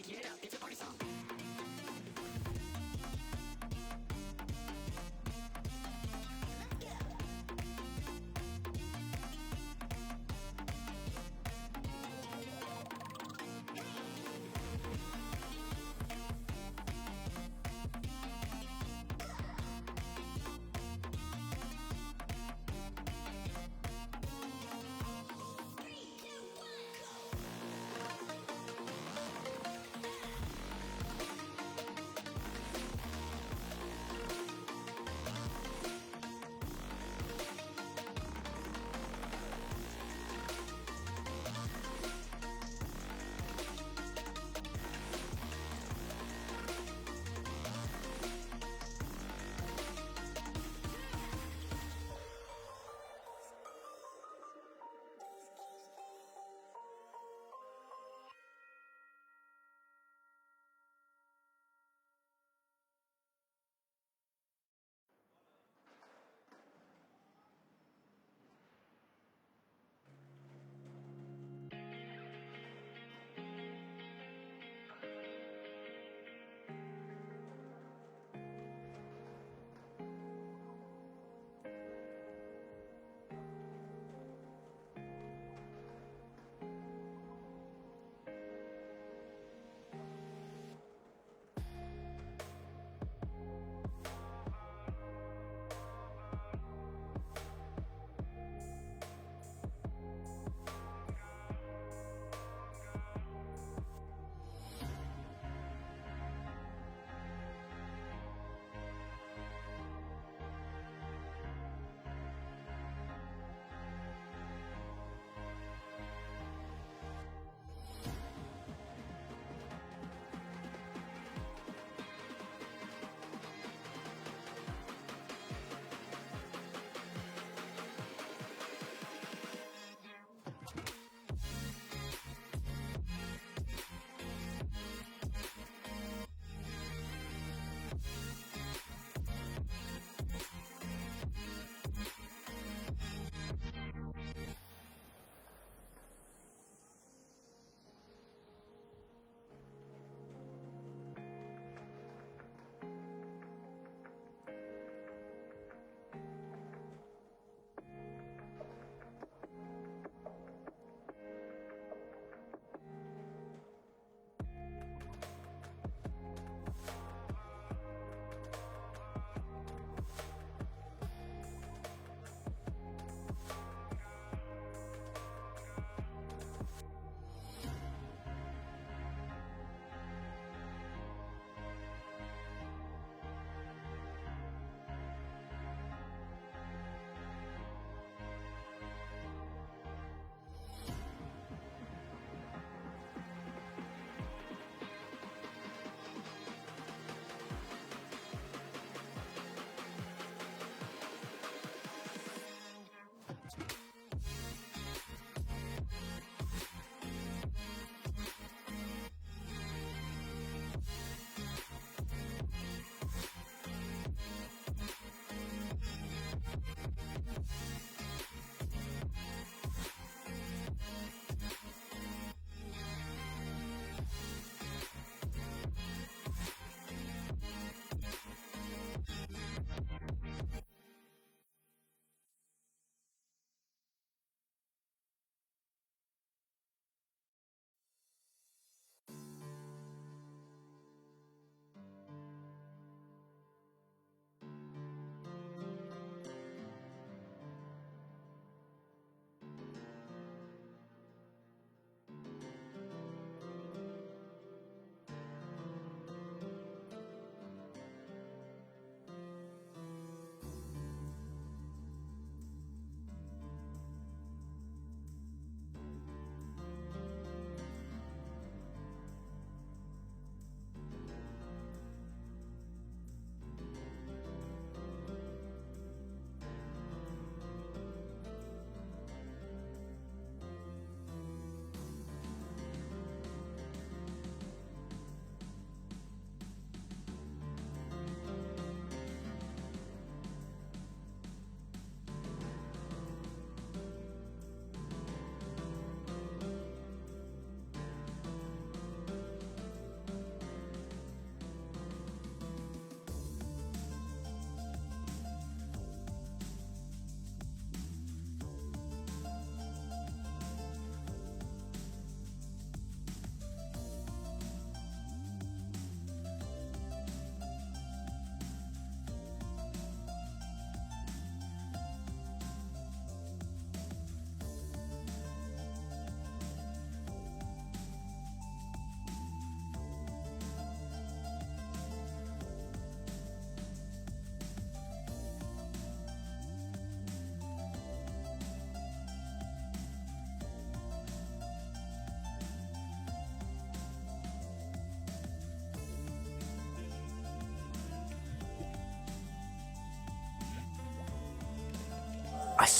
Yeah, it's a party song.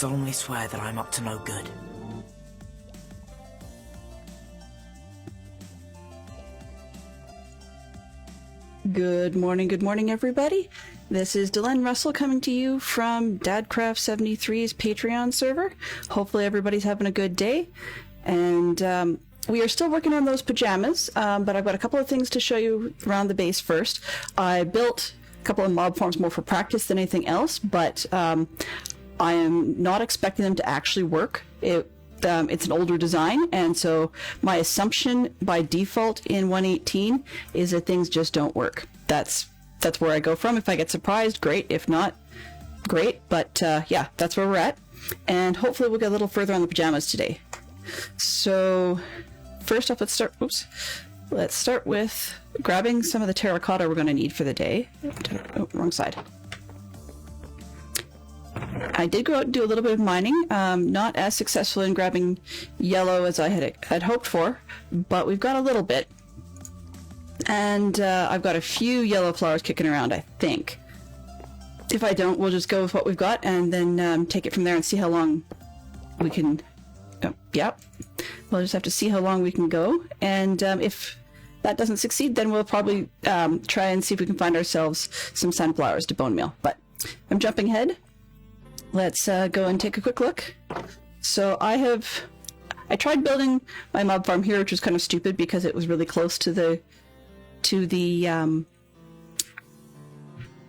solemnly swear that I'm up to no good. Good morning, everybody. This is Dylan Russell coming to you from DadCraft73's Patreon server. Hopefully everybody's having a good day. And we are still working on those pajamas, but I've got a couple of things to show you around the base first. I built a couple of mob forms more for practice than anything else, but I am not expecting them to actually work. It's an older design, and so my assumption by default in 1.18 is that things just don't work. That's where I go from. If I get surprised, great. If not, great. But yeah, that's where we're at. And hopefully we'll get a little further on the pajamas today. So first off, let's start with grabbing some of the terracotta we're going to need for the day. Oh, wrong side. I did go out and do a little bit of mining, not as successful in grabbing yellow as I had hoped for, but we've got a little bit. And I've got a few yellow flowers kicking around, I think. If I don't, we'll just go with what we've got and then take it from there and see how long we can... Oh, yep. We'll just have to see how long we can go. And if that doesn't succeed, then we'll probably try and see if we can find ourselves some sunflowers to bone meal. But I'm jumping ahead. Let's go and take a quick look. So I tried building my mob farm here, which was kind of stupid because it was really close to the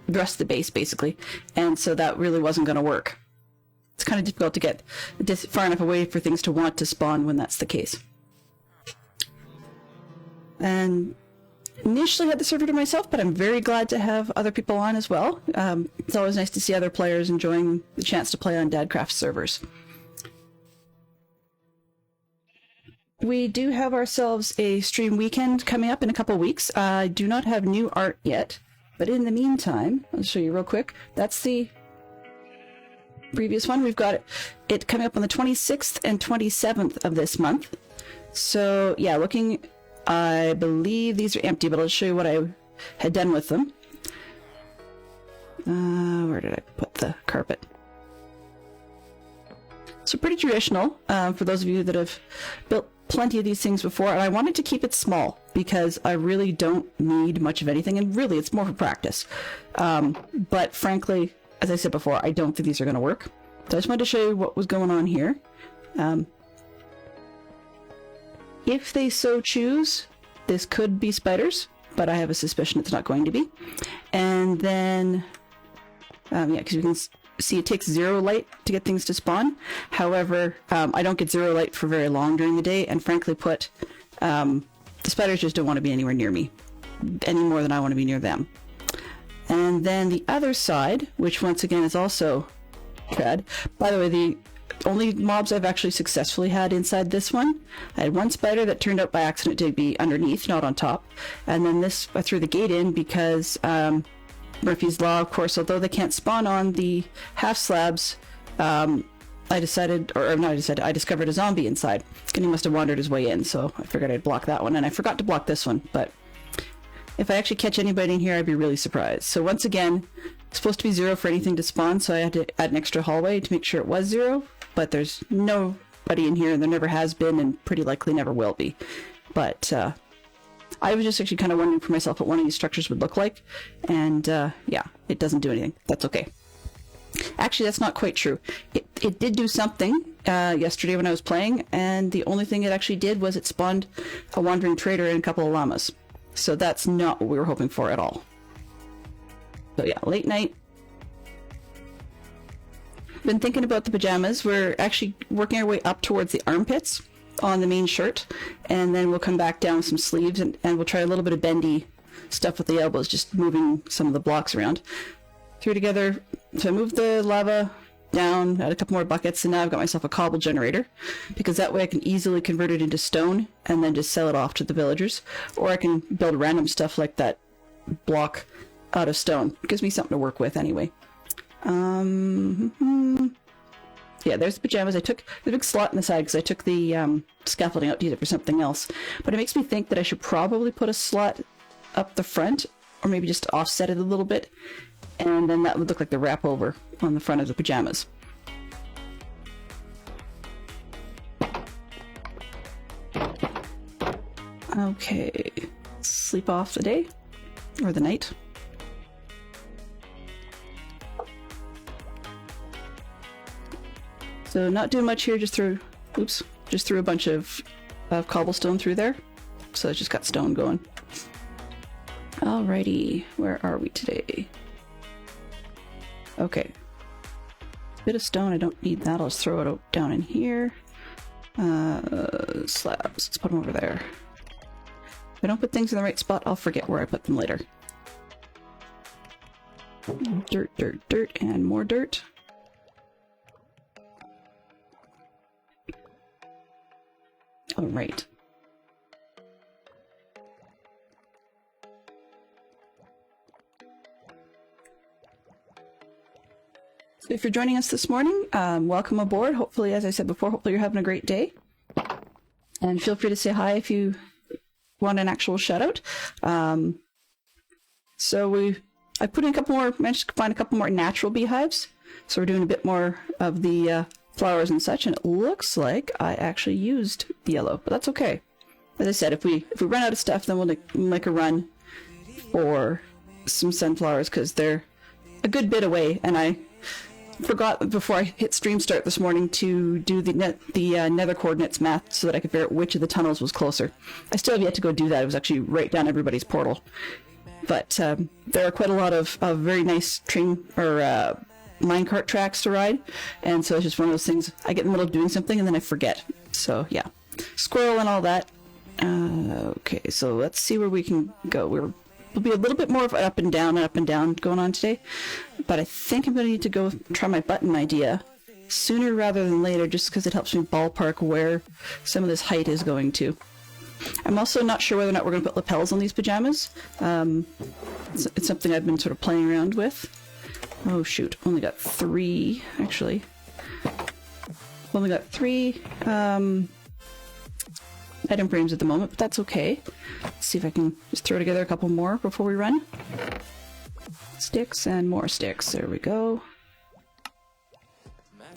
rest of the base, basically, and so that really wasn't going to work. It's kind of difficult to get far enough away for things to want to spawn when that's the case. And initially had the server to myself, but I'm very glad to have other people on as well. It's always nice to see other players enjoying the chance to play on DadCraft servers. We do have ourselves a stream weekend coming up in a couple weeks. I do not have new art yet, but in the meantime, I'll show you real quick. That's the previous one. We've got it coming up on the 26th and 27th of this month. So yeah, I believe these are empty, but I'll show you what I had done with them. Where did I put the carpet? So pretty traditional, for those of you that have built plenty of these things before, and I wanted to keep it small because I really don't need much of anything, and really it's more for practice. But frankly, as I said before, I don't think these are going to work. So I just wanted to show you what was going on here. If they so choose, this could be spiders, but I have a suspicion it's not going to be. And then, yeah, because you can see it takes 0 light to get things to spawn. However, I don't get 0 light for very long during the day, and frankly put, the spiders just don't want to be anywhere near me, any more than I want to be near them. And then the other side, which once again is also trad. By the way, the only mobs I've actually successfully had inside this one, I had one spider that turned out by accident to be underneath, not on top. And then this, I threw the gate in because Murphy's Law, of course, although they can't spawn on the half slabs, I discovered a zombie inside. And he must have wandered his way in, so I figured I'd block that one. And I forgot to block this one, but if I actually catch anybody in here, I'd be really surprised. So once again, it's supposed to be 0 for anything to spawn, so I had to add an extra hallway to make sure it was 0, but there's nobody in here, and there never has been, and pretty likely never will be. But I was just actually kind of wondering for myself what one of these structures would look like, and yeah, it doesn't do anything. That's okay. Actually, that's not quite true. It did do something yesterday when I was playing, and the only thing it actually did was it spawned a wandering trader and a couple of llamas. So that's not what we were hoping for at all. So yeah, late night. Been thinking about the pajamas. We're actually working our way up towards the armpits on the main shirt, and then we'll come back down with some sleeves, and we'll try a little bit of bendy stuff with the elbows, just moving some of the blocks around. Threw together, so I moved the lava down, add a couple more buckets, and now I've got myself a cobble generator, because that way I can easily convert it into stone and then just sell it off to the villagers, or I can build random stuff like that block out of stone. It gives me something to work with anyway. Yeah, there's the pajamas. I took the big slot in the side because I took the scaffolding out to use it for something else, but it makes me think that I should probably put a slot up the front, or maybe just offset it a little bit, and then that would look like the wrap over on the front of the pajamas. Okay, sleep off the day, or the night. So not doing much here, just threw a bunch of cobblestone through there. So it's just got stone going. Alrighty, where are we today? Okay. Bit of stone, I don't need that, I'll just throw it down in here. Slabs, let's put them over there. If I don't put things in the right spot, I'll forget where I put them later. Dirt, dirt, dirt, and more dirt. All right. So if you're joining us this morning, welcome aboard. Hopefully, as I said before, hopefully you're having a great day. And feel free to say hi if you want an actual shout out. I put in a couple more, managed to find a couple more natural beehives. So we're doing a bit more of the flowers and such, and it looks like I actually used the yellow, but that's okay. As I said, if we run out of stuff, then we'll make a run for some sunflowers, because they're a good bit away, and I forgot before I hit stream start this morning to do the nether coordinates math so that I could figure out which of the tunnels was closer. I still have yet to go do that. It was actually right down everybody's portal. But there are quite a lot of very nice train or minecart tracks to ride, and so it's just one of those things. I get in the middle of doing something and then I forget. So yeah, squirrel and all that. Okay, so let's see where we can go. We'll be a little bit more of up and down going on today, but I think I'm going to need to go try my button idea sooner rather than later, just because it helps me ballpark where some of this height is going to. I'm also not sure whether or not we're going to put lapels on these pajamas. It's something I've been sort of playing around with. Oh shoot, only got 3 actually. Only got 3 item frames at the moment, but that's okay. Let's see if I can just throw together a couple more before we run. Sticks and more sticks. There we go.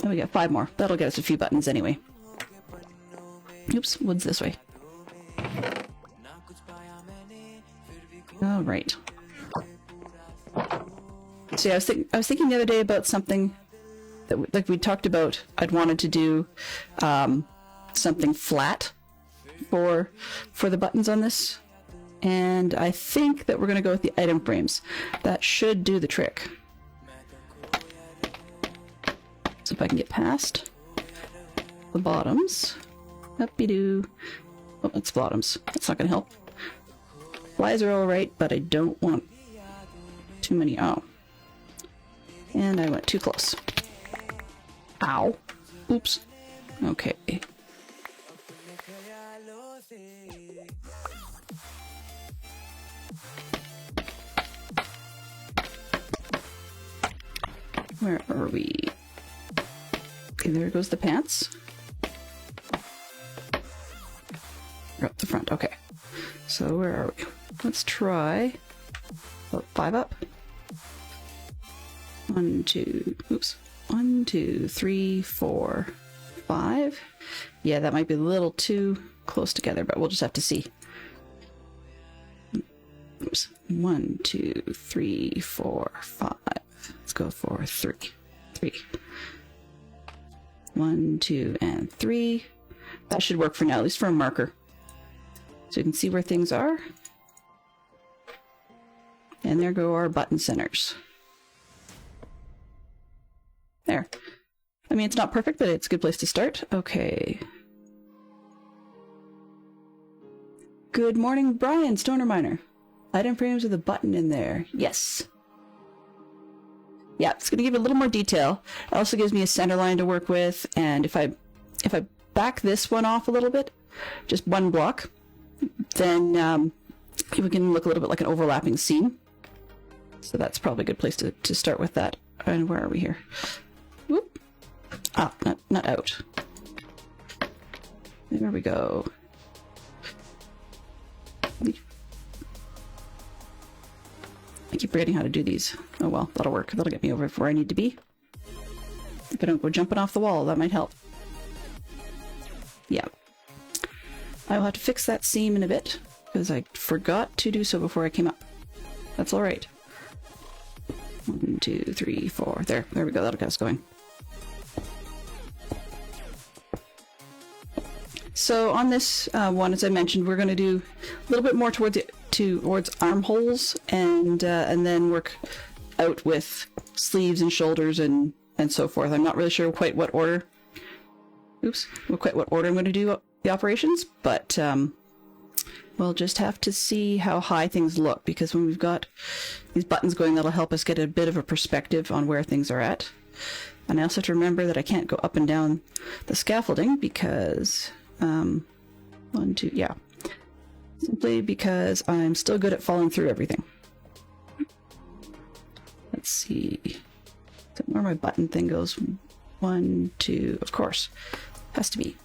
And we got 5 more. That'll get us a few buttons anyway. Oops, wood's this way. All right. So yeah, I was thinking the other day about something that like we talked about. I'd wanted to do something flat for the buttons on this, and I think that we're going to go with the item frames. That should do the trick. So if I can get past the bottoms, up-be-doo. Oh, that's bottoms. That's not going to help. Flies are all right, but I don't want too many. Oh, and I went too close. Ow. Oops. Okay. Where are we? Okay, there goes the pants. We're up the front. Okay. So where are we? Let's try 5 up. 1, 2, oops. 1, 2, 3, 4, 5. Yeah, that might be a little too close together, but we'll just have to see. Oops. 1, 2, 3, 4, 5. Let's go for 3. 3. 1, 2, and 3. That should work for now, at least for a marker. So you can see where things are. And there go our button centers. There. I mean, it's not perfect, but it's a good place to start. Okay. Good morning, Brian, Stoner Miner. Item frames with a button in there. Yes. Yeah, it's going to give it a little more detail. It also gives me a center line to work with, and if I back this one off a little bit, just one block, then we can look a little bit like an overlapping scene. So that's probably a good place to start with that. And where are we here? Whoop. Ah, not out. There we go. I keep forgetting how to do these. Oh well, that'll work. That'll get me over where I need to be. If I don't go jumping off the wall, that might help. Yeah. I will have to fix that seam in a bit, because I forgot to do so before I came up. That's alright. 1, 2, 3, 4. There we go, that'll get us going. So on this one, as I mentioned, we're going to do a little bit more towards armholes, and then work out with sleeves and shoulders and so forth. I'm not really sure quite what order. Quite what order I'm going to do the operations, but we'll just have to see how high things look, because when we've got these buttons going, that'll help us get a bit of a perspective on where things are at. And I also have to remember that I can't go up and down the scaffolding because 1, 2, yeah. Simply because I'm still good at falling through everything. Let's see. Is that where my button thing goes? 1, 2, of course. Has to be.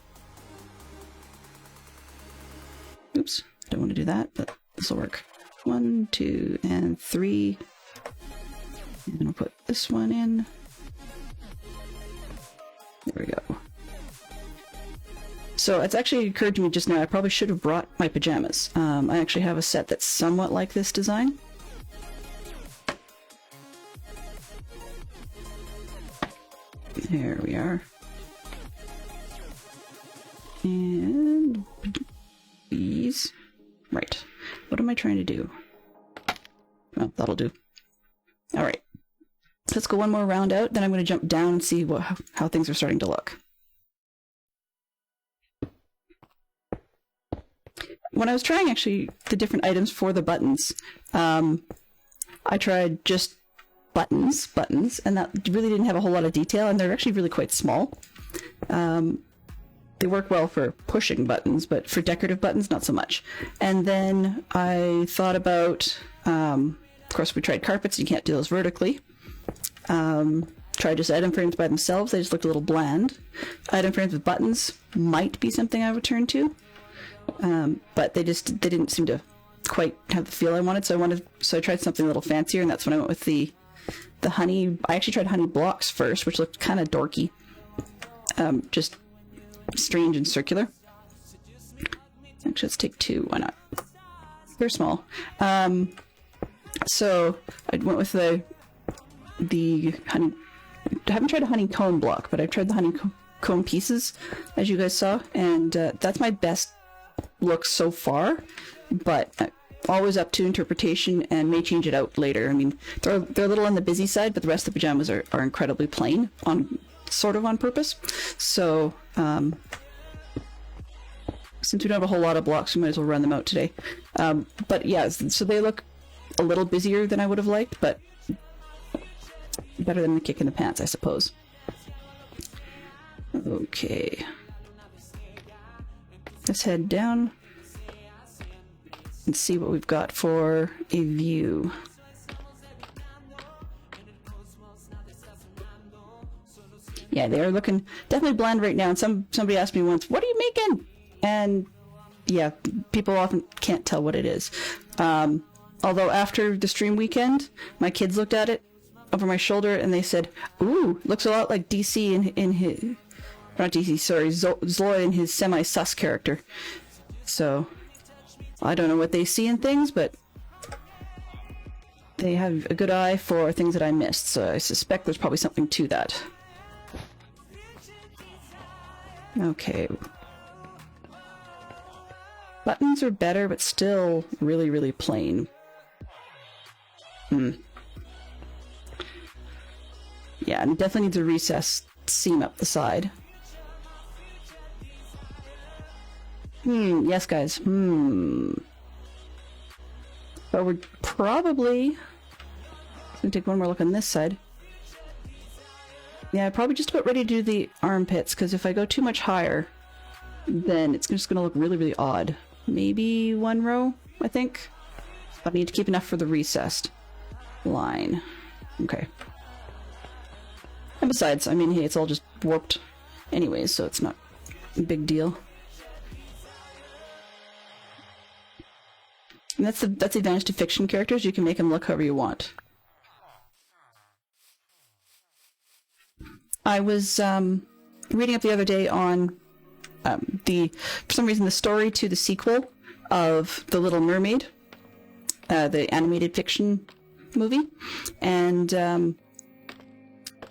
Oops, don't want to do that, but this will work. 1, 2, and 3. And I'll put this one in. There we go. So it's actually occurred to me just now, I probably should have brought my pajamas. I actually have a set that's somewhat like this design. There we are. And these. Right. What am I trying to do? Well, that'll do. Alright. Let's go one more round out, then I'm going to jump down and see how things are starting to look. When I was trying actually the different items for the buttons, I tried just buttons, and that really didn't have a whole lot of detail, and they're actually really quite small. They work well for pushing buttons, but for decorative buttons, not so much. And then I thought about, of course we tried carpets, you can't do those vertically. Tried just item frames by themselves, they just looked a little bland. Item frames with buttons might be something I would turn to. But they didn't seem to quite have the feel I wanted, so I tried something a little fancier, and that's when I went with the honey. I actually tried honey blocks first, which looked kind of dorky, just strange and circular. Actually, let's take 2. Why not? They're small. So I went with the honey. I haven't tried a honeycomb block, but I've tried the honeycomb pieces, as you guys saw, and that's my best look so far, but always up to interpretation and may change it out later. I mean, they're a little on the busy side, but the rest of the pajamas are incredibly plain, sort of on purpose. So since we don't have a whole lot of blocks, we might as well run them out today. But yeah, so they look a little busier than I would have liked, but better than the kick in the pants, I suppose. Okay. Let's head down and see what we've got for a view. Yeah, they are looking definitely bland right now, and somebody asked me once, what are you making? And yeah, people often can't tell what it is. Although after the stream weekend, my kids looked at it over my shoulder and they said, ooh, looks a lot like DC in his... Not DC, sorry, Zloy in his semi-sus character. So, I don't know what they see in things, but they have a good eye for things that I missed, so I suspect there's probably something to that. Okay. Buttons are better, but still really, really plain. Yeah, and it definitely needs a recessed seam up the side. Yes, guys. But we're probably gonna take one more look on this side. Yeah, probably just about ready to do the armpits, because if I go too much higher, then it's just gonna look really, really odd. Maybe 1 row, I think. But I need to keep enough for the recessed line. Okay. And besides, I mean, hey, it's all just warped anyways, so it's not a big deal. And that's the advantage to fiction characters. You can make them look however you want. I was reading up the other day on For some reason, the story to the sequel of The Little Mermaid, the animated fiction movie, and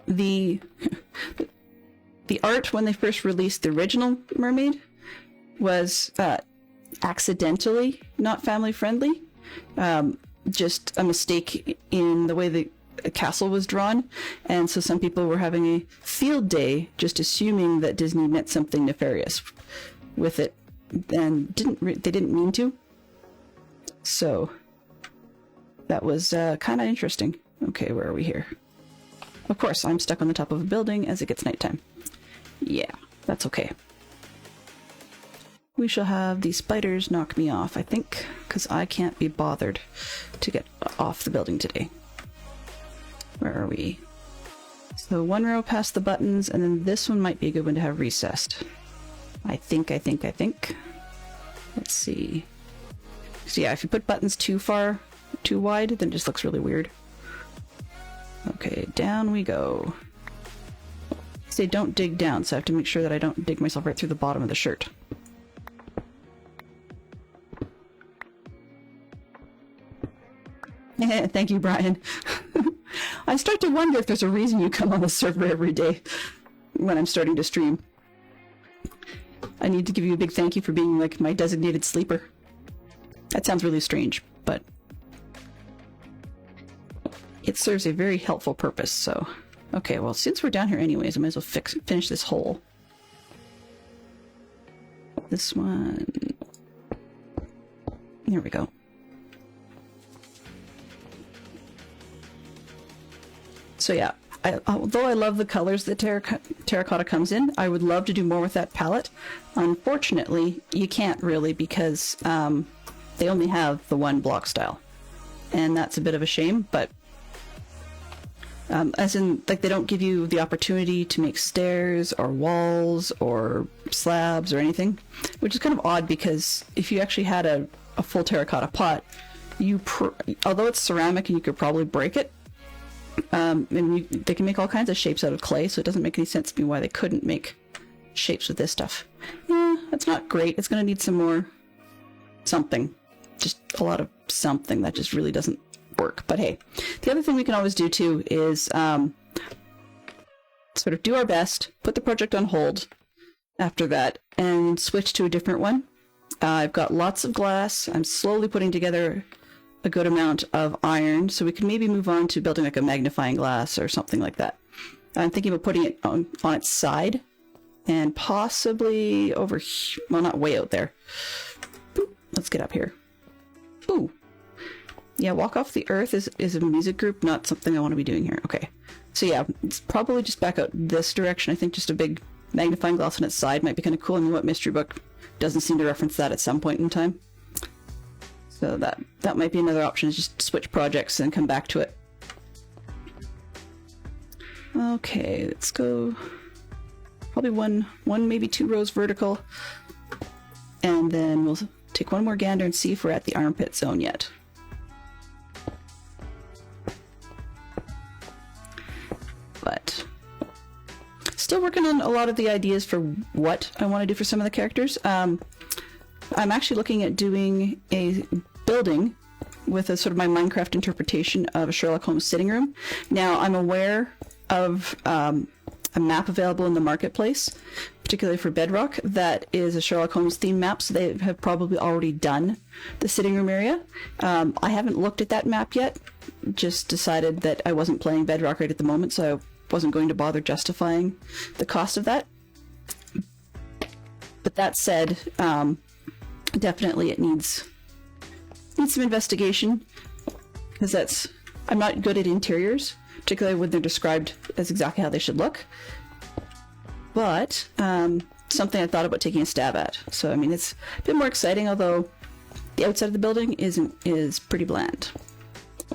the art when they first released the original Mermaid was accidentally not family friendly. Just a mistake in the way the castle was drawn, and so some people were having a field day just assuming that Disney meant something nefarious with it, and they didn't mean to. So that was kind of interesting. Okay, where are we here? Of course, I'm stuck on the top of a building as it gets nighttime. Yeah, that's okay. We shall have these spiders knock me off, I think, because I can't be bothered to get off the building today. Where are we? So one row past the buttons, and then this one might be a good one to have recessed. I think. Let's see. So yeah, if you put buttons too wide, then it just looks really weird. Okay, down we go. Say don't dig down, so I have to make sure that I don't dig myself right through the bottom of the shirt. Thank you, Brian. I start to wonder if there's a reason you come on the server every day when I'm starting to stream. I need to give you a big thank you for being like my designated sleeper. That sounds really strange, but it serves a very helpful purpose, so... Okay, well, since we're down here anyways, I might as well finish this hole. This one... There we go. So yeah, although I love the colors that terracotta comes in, I would love to do more with that palette. Unfortunately, you can't really because they only have the one block style. And that's a bit of a shame, but as in, like, they don't give you the opportunity to make stairs or walls or slabs or anything, which is kind of odd because if you actually had a full terracotta pot, although it's ceramic and you could probably break it, they can make all kinds of shapes out of clay, so it doesn't make any sense to me why they couldn't make shapes with this stuff. Yeah, that's not great. It's going to need some more something. Just a lot of something that just really doesn't work. But hey, the other thing we can always do too is sort of do our best, put the project on hold after that, and switch to a different one. I've got lots of glass. I'm slowly putting together a good amount of iron, so we can maybe move on to building like a magnifying glass or something like that. I'm thinking of putting it on its side and possibly over here. Well, not way out there. Boop. Let's get up here. Ooh. Yeah, Walk Off the Earth is a music group, not something I want to be doing here. Okay. So yeah, it's probably just back out this direction. I think just a big magnifying glass on its side might be kind of cool. I mean, what mystery book doesn't seem to reference that at some point in time? So that might be another option, is just switch projects and come back to it. Okay, let's go probably one maybe 2 rows vertical, and then we'll take one more gander and see if we're at the armpit zone yet. But still working on a lot of the ideas for what I want to do for some of the characters. I'm actually looking at doing a building with a sort of my Minecraft interpretation of a Sherlock Holmes sitting room. Now, I'm aware of a map available in the marketplace, particularly for Bedrock, that is a Sherlock Holmes theme map, so they have probably already done the sitting room area. I haven't looked at that map yet, just decided that I wasn't playing Bedrock right at the moment, so I wasn't going to bother justifying the cost of that. But that said, definitely it needs some investigation, because I'm not good at interiors, particularly when they're described as exactly how they should look, but something I thought about taking a stab at. So I mean, it's a bit more exciting, although the outside of the building is pretty bland.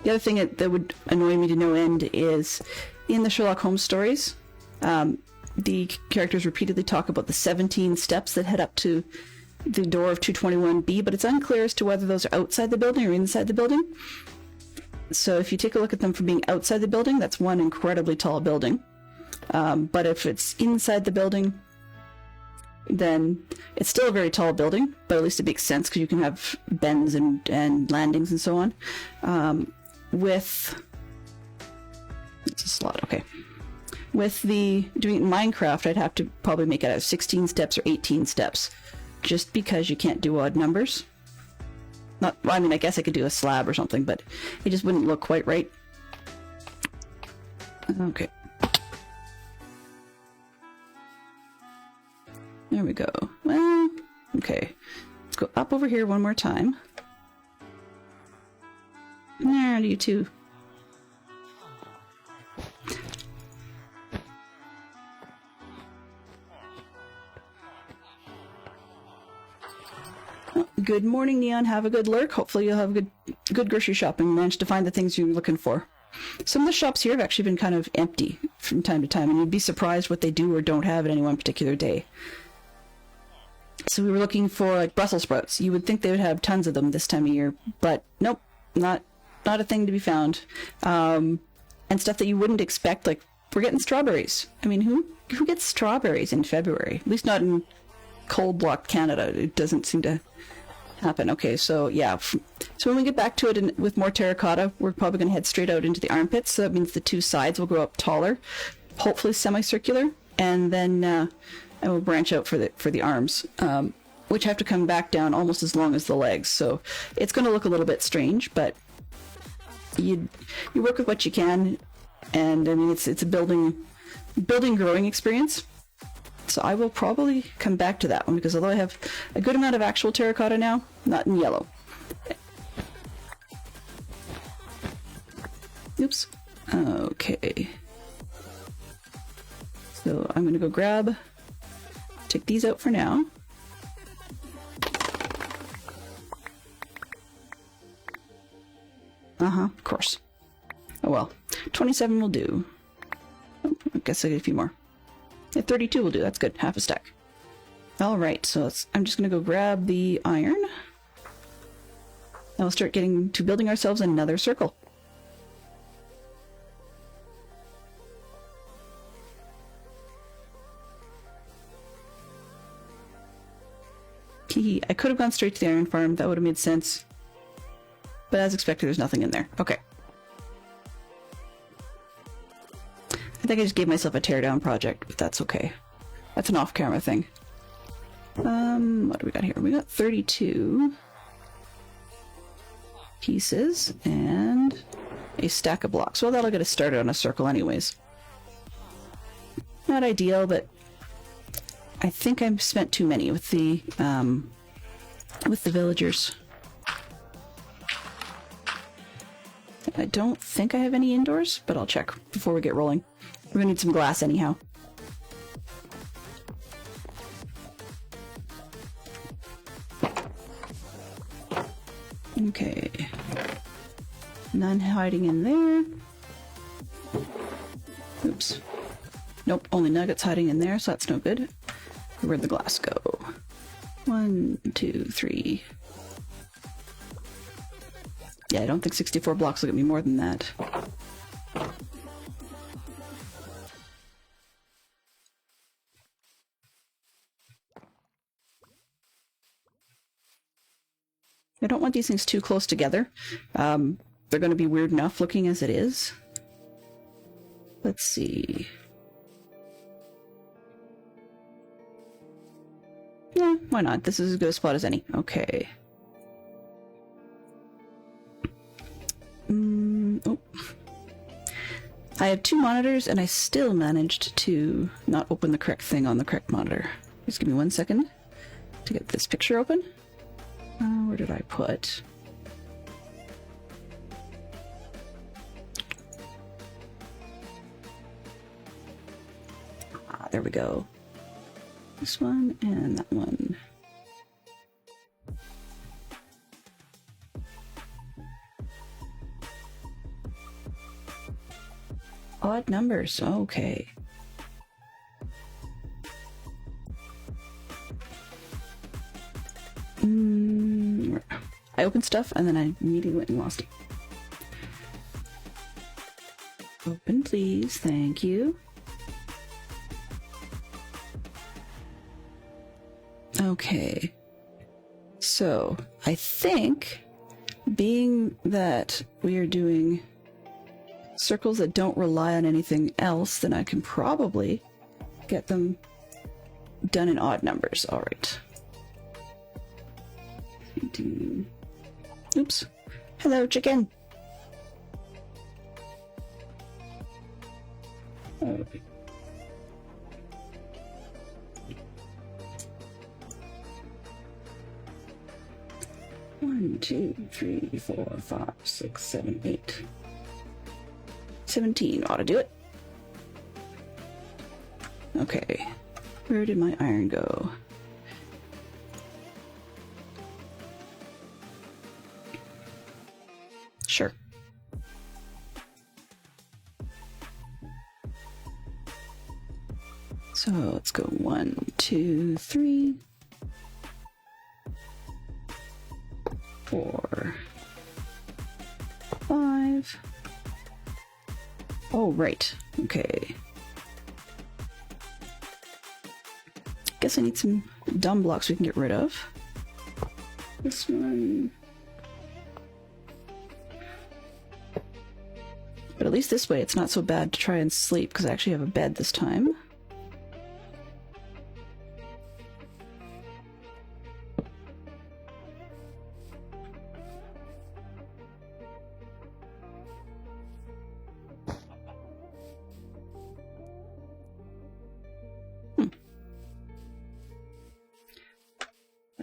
The other thing that would annoy me to no end is in the Sherlock Holmes stories, the characters repeatedly talk about the 17 steps that head up to the door of 221B, but it's unclear as to whether those are outside the building or inside the building. So if you take a look at them from being outside the building, that's one incredibly tall building. But if it's inside the building, then it's still a very tall building, but at least it makes sense because you can have bends and landings and so on. With it's a slot, okay. With the doing it in Minecraft, I'd have to probably make it out of 16 steps or 18 steps, just because you can't do odd numbers. Not, well, I mean, I guess I could do a slab or something, but it just wouldn't look quite right. Okay. There we go. Well, okay. Let's go up over here one more time. There, you two. Good morning, Neon. Have a good lurk. Hopefully you'll have good grocery shopping and manage to find the things you're looking for. Some of the shops here have actually been kind of empty from time to time, and you'd be surprised what they do or don't have at any one particular day. So we were looking for like Brussels sprouts. You would think they would have tons of them this time of year, but nope, not a thing to be found. And stuff that you wouldn't expect, like we're getting strawberries. I mean, who gets strawberries in February? At least not in cold blocked Canada. It doesn't seem to happen. Okay, so yeah. So when we get back to it with more terracotta, we're probably going to head straight out into the armpits. So that means the two sides will grow up taller, hopefully semicircular, and then and we'll branch out for the arms, which have to come back down almost as long as the legs. So it's going to look a little bit strange, but you work with what you can, and I mean it's a building growing experience. So I will probably come back to that one, because although I have a good amount of actual terracotta now, not in yellow. Oops. Okay. So I'm going to go take these out for now. Of course. Oh well. 27 will do. Oh, I guess I get a few more. Yeah, 32 will do. That's good. Half a stack. Alright, so I'm just going to go grab the iron. And we'll start getting to building ourselves another circle. I could have gone straight to the iron farm. That would have made sense. But as expected, there's nothing in there. Okay. I think I just gave myself a teardown project, but that's okay. That's an off-camera thing. What do we got here? We got 32 pieces and a stack of blocks. Well, that'll get us started on a circle anyways. Not ideal, but I think I've spent too many with the villagers. I don't think I have any indoors, but I'll check before we get rolling. We're gonna need some glass anyhow. Okay. None hiding in there. Oops. Nope, only nuggets hiding in there, so that's no good. Where'd the glass go? 1, 2, 3. Yeah, I don't think 64 blocks will get me more than that. I don't want these things too close together. They're going to be weird enough looking as it is. Let's see. Yeah, why not? This is as good a spot as any. Okay. Oh. I have 2 monitors and I still managed to not open the correct thing on the correct monitor. Just give me 1 second to get this picture open. Where did I put? There we go. This one and that one. Odd numbers, okay. I opened stuff and then I immediately went and lost it. Open, please. Thank you. Okay. So, I think, being that we are doing circles that don't rely on anything else, then I can probably get them done in odd numbers. Alright. Oops. Hello, chicken! Oh. One, 2, 3, 4, 5, 6, 7, 8. 17 ought to do it. Okay. Where did my iron go? Sure. So let's go 1, 2, 3, 4, 5. Oh, right. Okay. Guess I need some dumb blocks we can get rid of. This one. But at least this way it's not so bad to try and sleep, because I actually have a bed this time.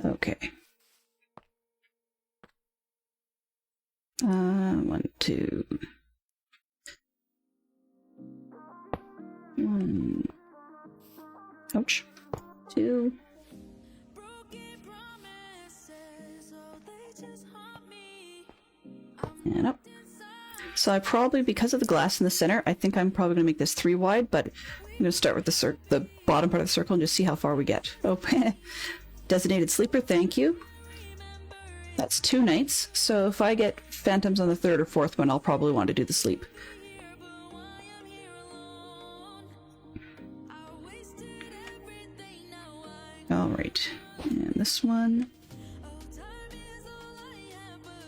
Okay. 1, 2. 1. Ouch. 2. And up. So I probably, because of the glass in the center, I think I'm probably going to make this 3 wide, but I'm going to start with the bottom part of the circle and just see how far we get. Oh, designated sleeper, thank you. That's 2 nights, so if I get phantoms on the 3rd or 4th one, I'll probably want to do the sleep. Alright, and this one.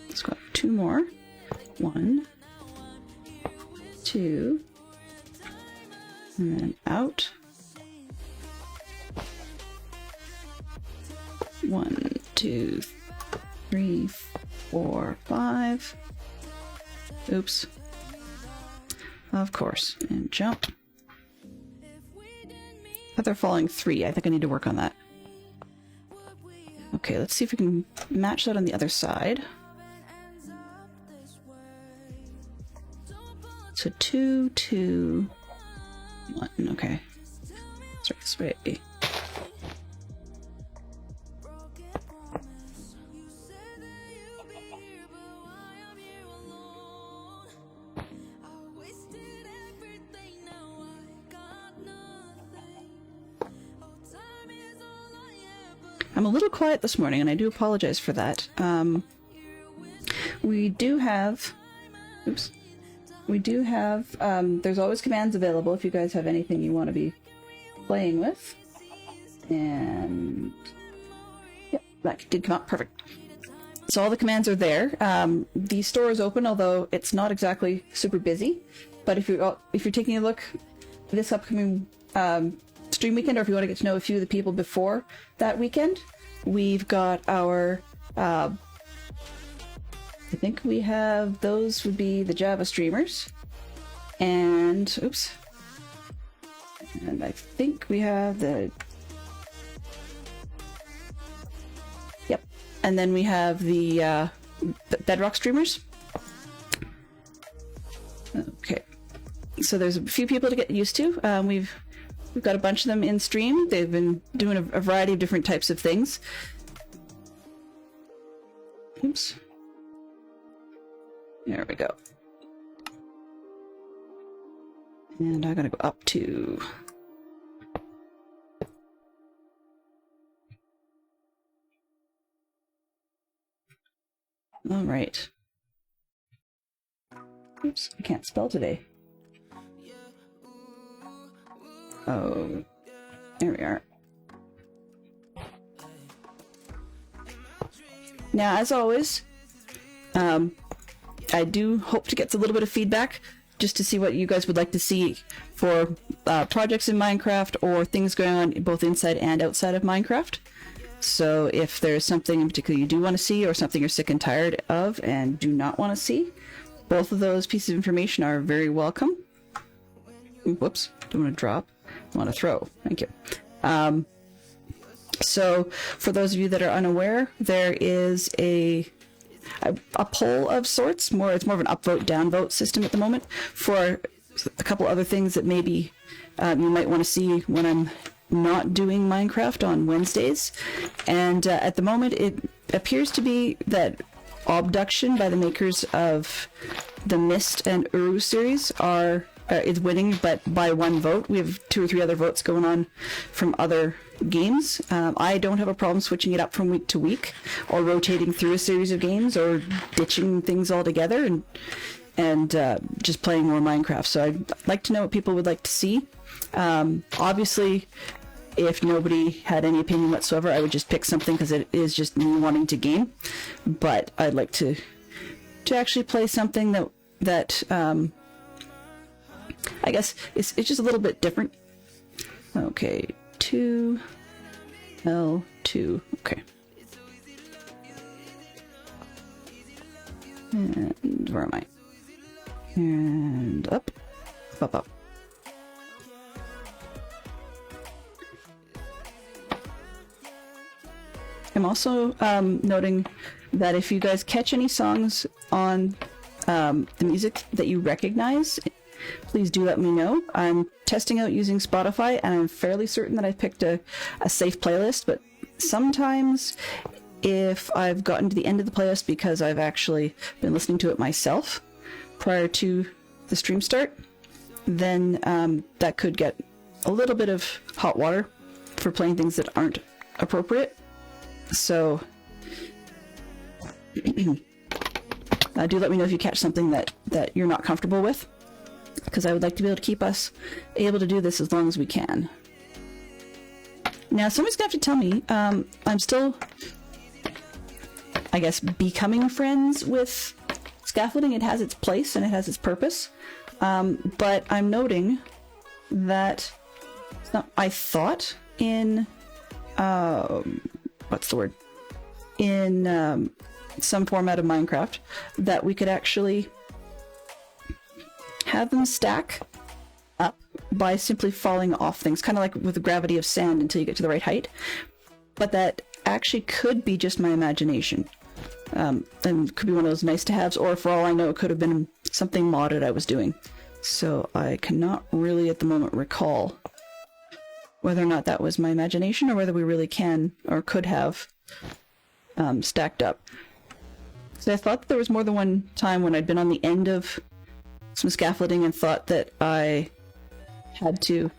Let's go 2 more. 1, 2, and then out. 1, 2, 3, 4, 5. Oops. Of course. And jump. But they're falling 3. I think I need to work on that. Okay, let's see if we can match that on the other side. So 2, 2, 1. Okay. Start this way. I'm a little quiet this morning, and I do apologize for that. We do have... Oops. We do have... there's always commands available if you guys have anything you want to be playing with. And... Yep, that did come up. Perfect. So all the commands are there. The store is open, although it's not exactly super busy. But if you're taking a look this upcoming stream weekend, or if you want to get to know a few of the people before that weekend, we've got our... I think we have... Those would be the Java streamers. And... Oops. And I think we have the... Yep. And then we have the Bedrock streamers. Okay. So there's a few people to get used to. We've got a bunch of them in stream. They've been doing a variety of different types of things. Oops. There we go. And I'm gonna go up to... All right. Oops, I can't spell today. Oh, there we are. Now, as always, I do hope to get a little bit of feedback just to see what you guys would like to see for projects in Minecraft or things going on both inside and outside of Minecraft. So if there's something in particular you do want to see or something you're sick and tired of and do not want to see, both of those pieces of information are very welcome. Whoops, don't want to drop, I want to throw. Thank you. So for those of you that are unaware, there is a poll of sorts. It's more of an upvote downvote system at the moment for a couple other things that maybe you might want to see when I'm not doing Minecraft on Wednesdays. And at the moment it appears to be that Obduction by the makers of the Mist and Uru series is winning, but by one vote. We have 2 or 3 other votes going on from other games. I don't have a problem switching it up from week to week, or rotating through a series of games, or ditching things altogether and just playing more Minecraft. So I'd like to know what people would like to see. Obviously, if nobody had any opinion whatsoever, I would just pick something because it is just me wanting to game. But I'd like to actually play something that I guess it's just a little bit different. Okay, 2 L2. Okay. And where am I? And up. I'm also noting that if you guys catch any songs on the music that you recognize, please do let me know. I'm testing out using Spotify, and I'm fairly certain that I've picked a safe playlist, but sometimes if I've gotten to the end of the playlist because I've actually been listening to it myself prior to the stream start, then that could get a little bit of hot water for playing things that aren't appropriate. So do let me know if you catch something that you're not comfortable with, because I would like to be able to keep us able to do this as long as we can. Now, somebody's going to have to tell me, I'm still, I guess, becoming friends with scaffolding. It has its place and it has its purpose, but I'm noting that it's not, I thought in, what's the word? In some format of Minecraft, that we could actually have them stack up by simply falling off things, kind of like with the gravity of sand until you get to the right height. But that actually could be just my imagination. And could be one of those nice to haves, or for all I know, it could have been something modded I was doing. So I cannot really at the moment recall whether or not that was my imagination, or whether we really can or could have stacked up. So I thought that there was more than one time when I'd been on the end of some scaffolding and thought that I had to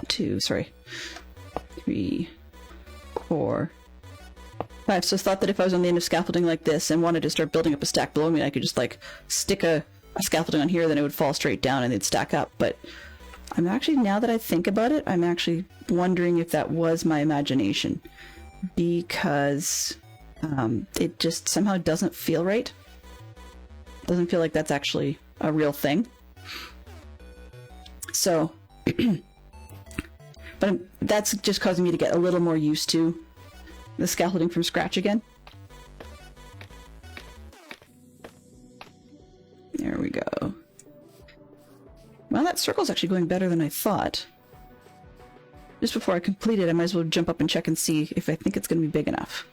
3, 4, 5. So I thought that if I was on the end of scaffolding like this and wanted to start building up a stack below me, I could just like stick a scaffolding on here, then it would fall straight down and they'd stack up. But I'm actually, now that I think about it, I'm actually wondering if that was my imagination, because it just somehow doesn't feel right. Doesn't feel like that's actually a real thing. So, but that's just causing me to get a little more used to the scaffolding from scratch again. There we go. Well, that circle's actually going better than I thought. Just before I complete it, I might as well jump up and check and see if I think it's going to be big enough.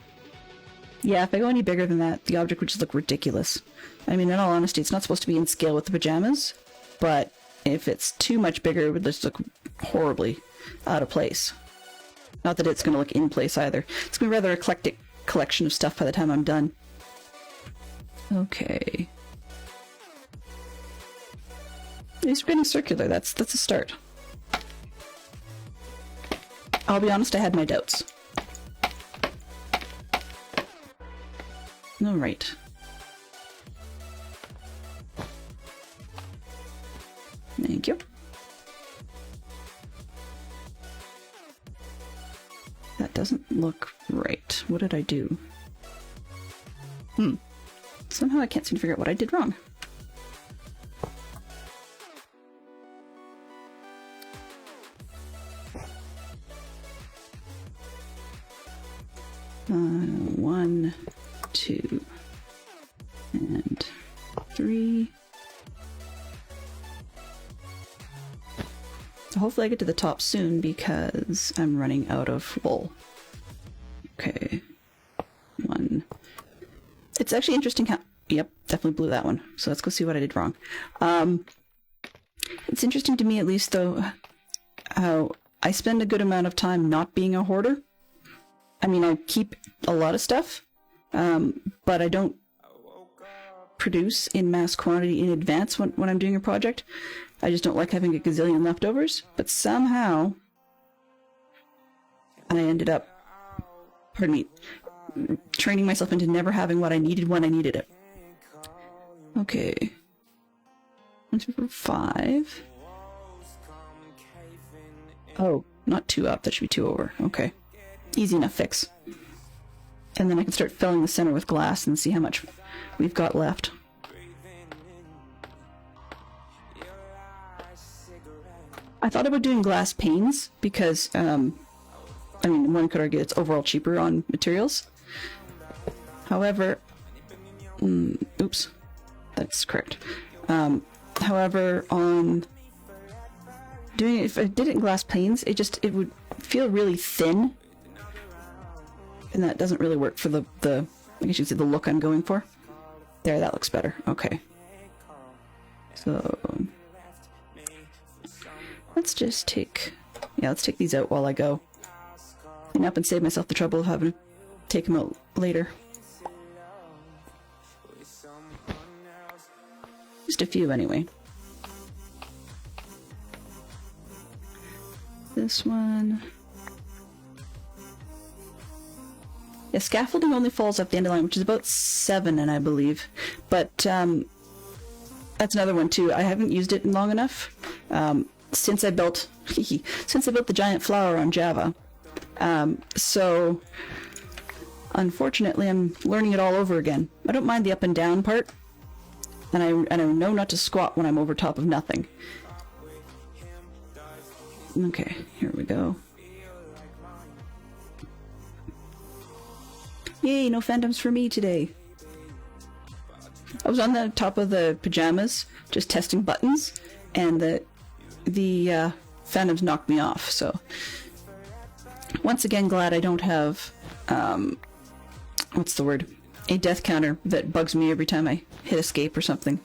Yeah, if I go any bigger than that, the object would just look ridiculous. I mean, in all honesty, it's not supposed to be in scale with the pajamas, but if it's too much bigger, it would just look horribly out of place. Not that it's going to look in place either. It's going to be a rather eclectic collection of stuff by the time I'm done. Okay. These are getting circular. That's a start. I'll be honest, I had my doubts. All right. Thank you. That doesn't look right. What did I do? Somehow I can't seem to figure out what I did wrong. One, two, and three. So hopefully I get to the top soon because I'm running out of wool. Okay. One. It's actually interesting how... Yep, definitely blew that one. So let's go see what I did wrong. It's interesting to me, at least, though, how I spend a good amount of time not being a hoarder. I mean, I keep a lot of stuff, but I don't produce in mass quantity in advance when I'm doing a project. I just don't like having a gazillion leftovers, but somehow I ended up, pardon me, training myself into never having what I needed when I needed it. Okay. 1, 2, 4, 5. Oh, not 2 up, that should be 2 over. Okay. Easy enough fix. And then I can start filling the center with glass and see how much we've got left. I thought about doing glass panes because, I mean, one could argue it's overall cheaper on materials. However, oops, that's correct. However, on doing it, if I did it in glass panes, it would feel really thin. And that doesn't really work for the I guess you'd say the look I'm going for. There, that looks better. Okay. So let's just take, let's take these out while I go. Clean up and save myself the trouble of having to take them out later. Just a few anyway. This one. Yeah, scaffolding only falls off the end of the line, which is about 7, I believe. But that's another one too. I haven't used it in long enough since I built the giant flower on Java. So unfortunately, I'm learning it all over again. I don't mind the up and down part, and I know not to squat when I'm over top of nothing. Okay, here we go. Yay, no phantoms for me today. I was on the top of the pajamas, just testing buttons, and the phantoms knocked me off, so... Once again, glad I don't have, what's the word? A death counter that bugs me every time I hit escape or something.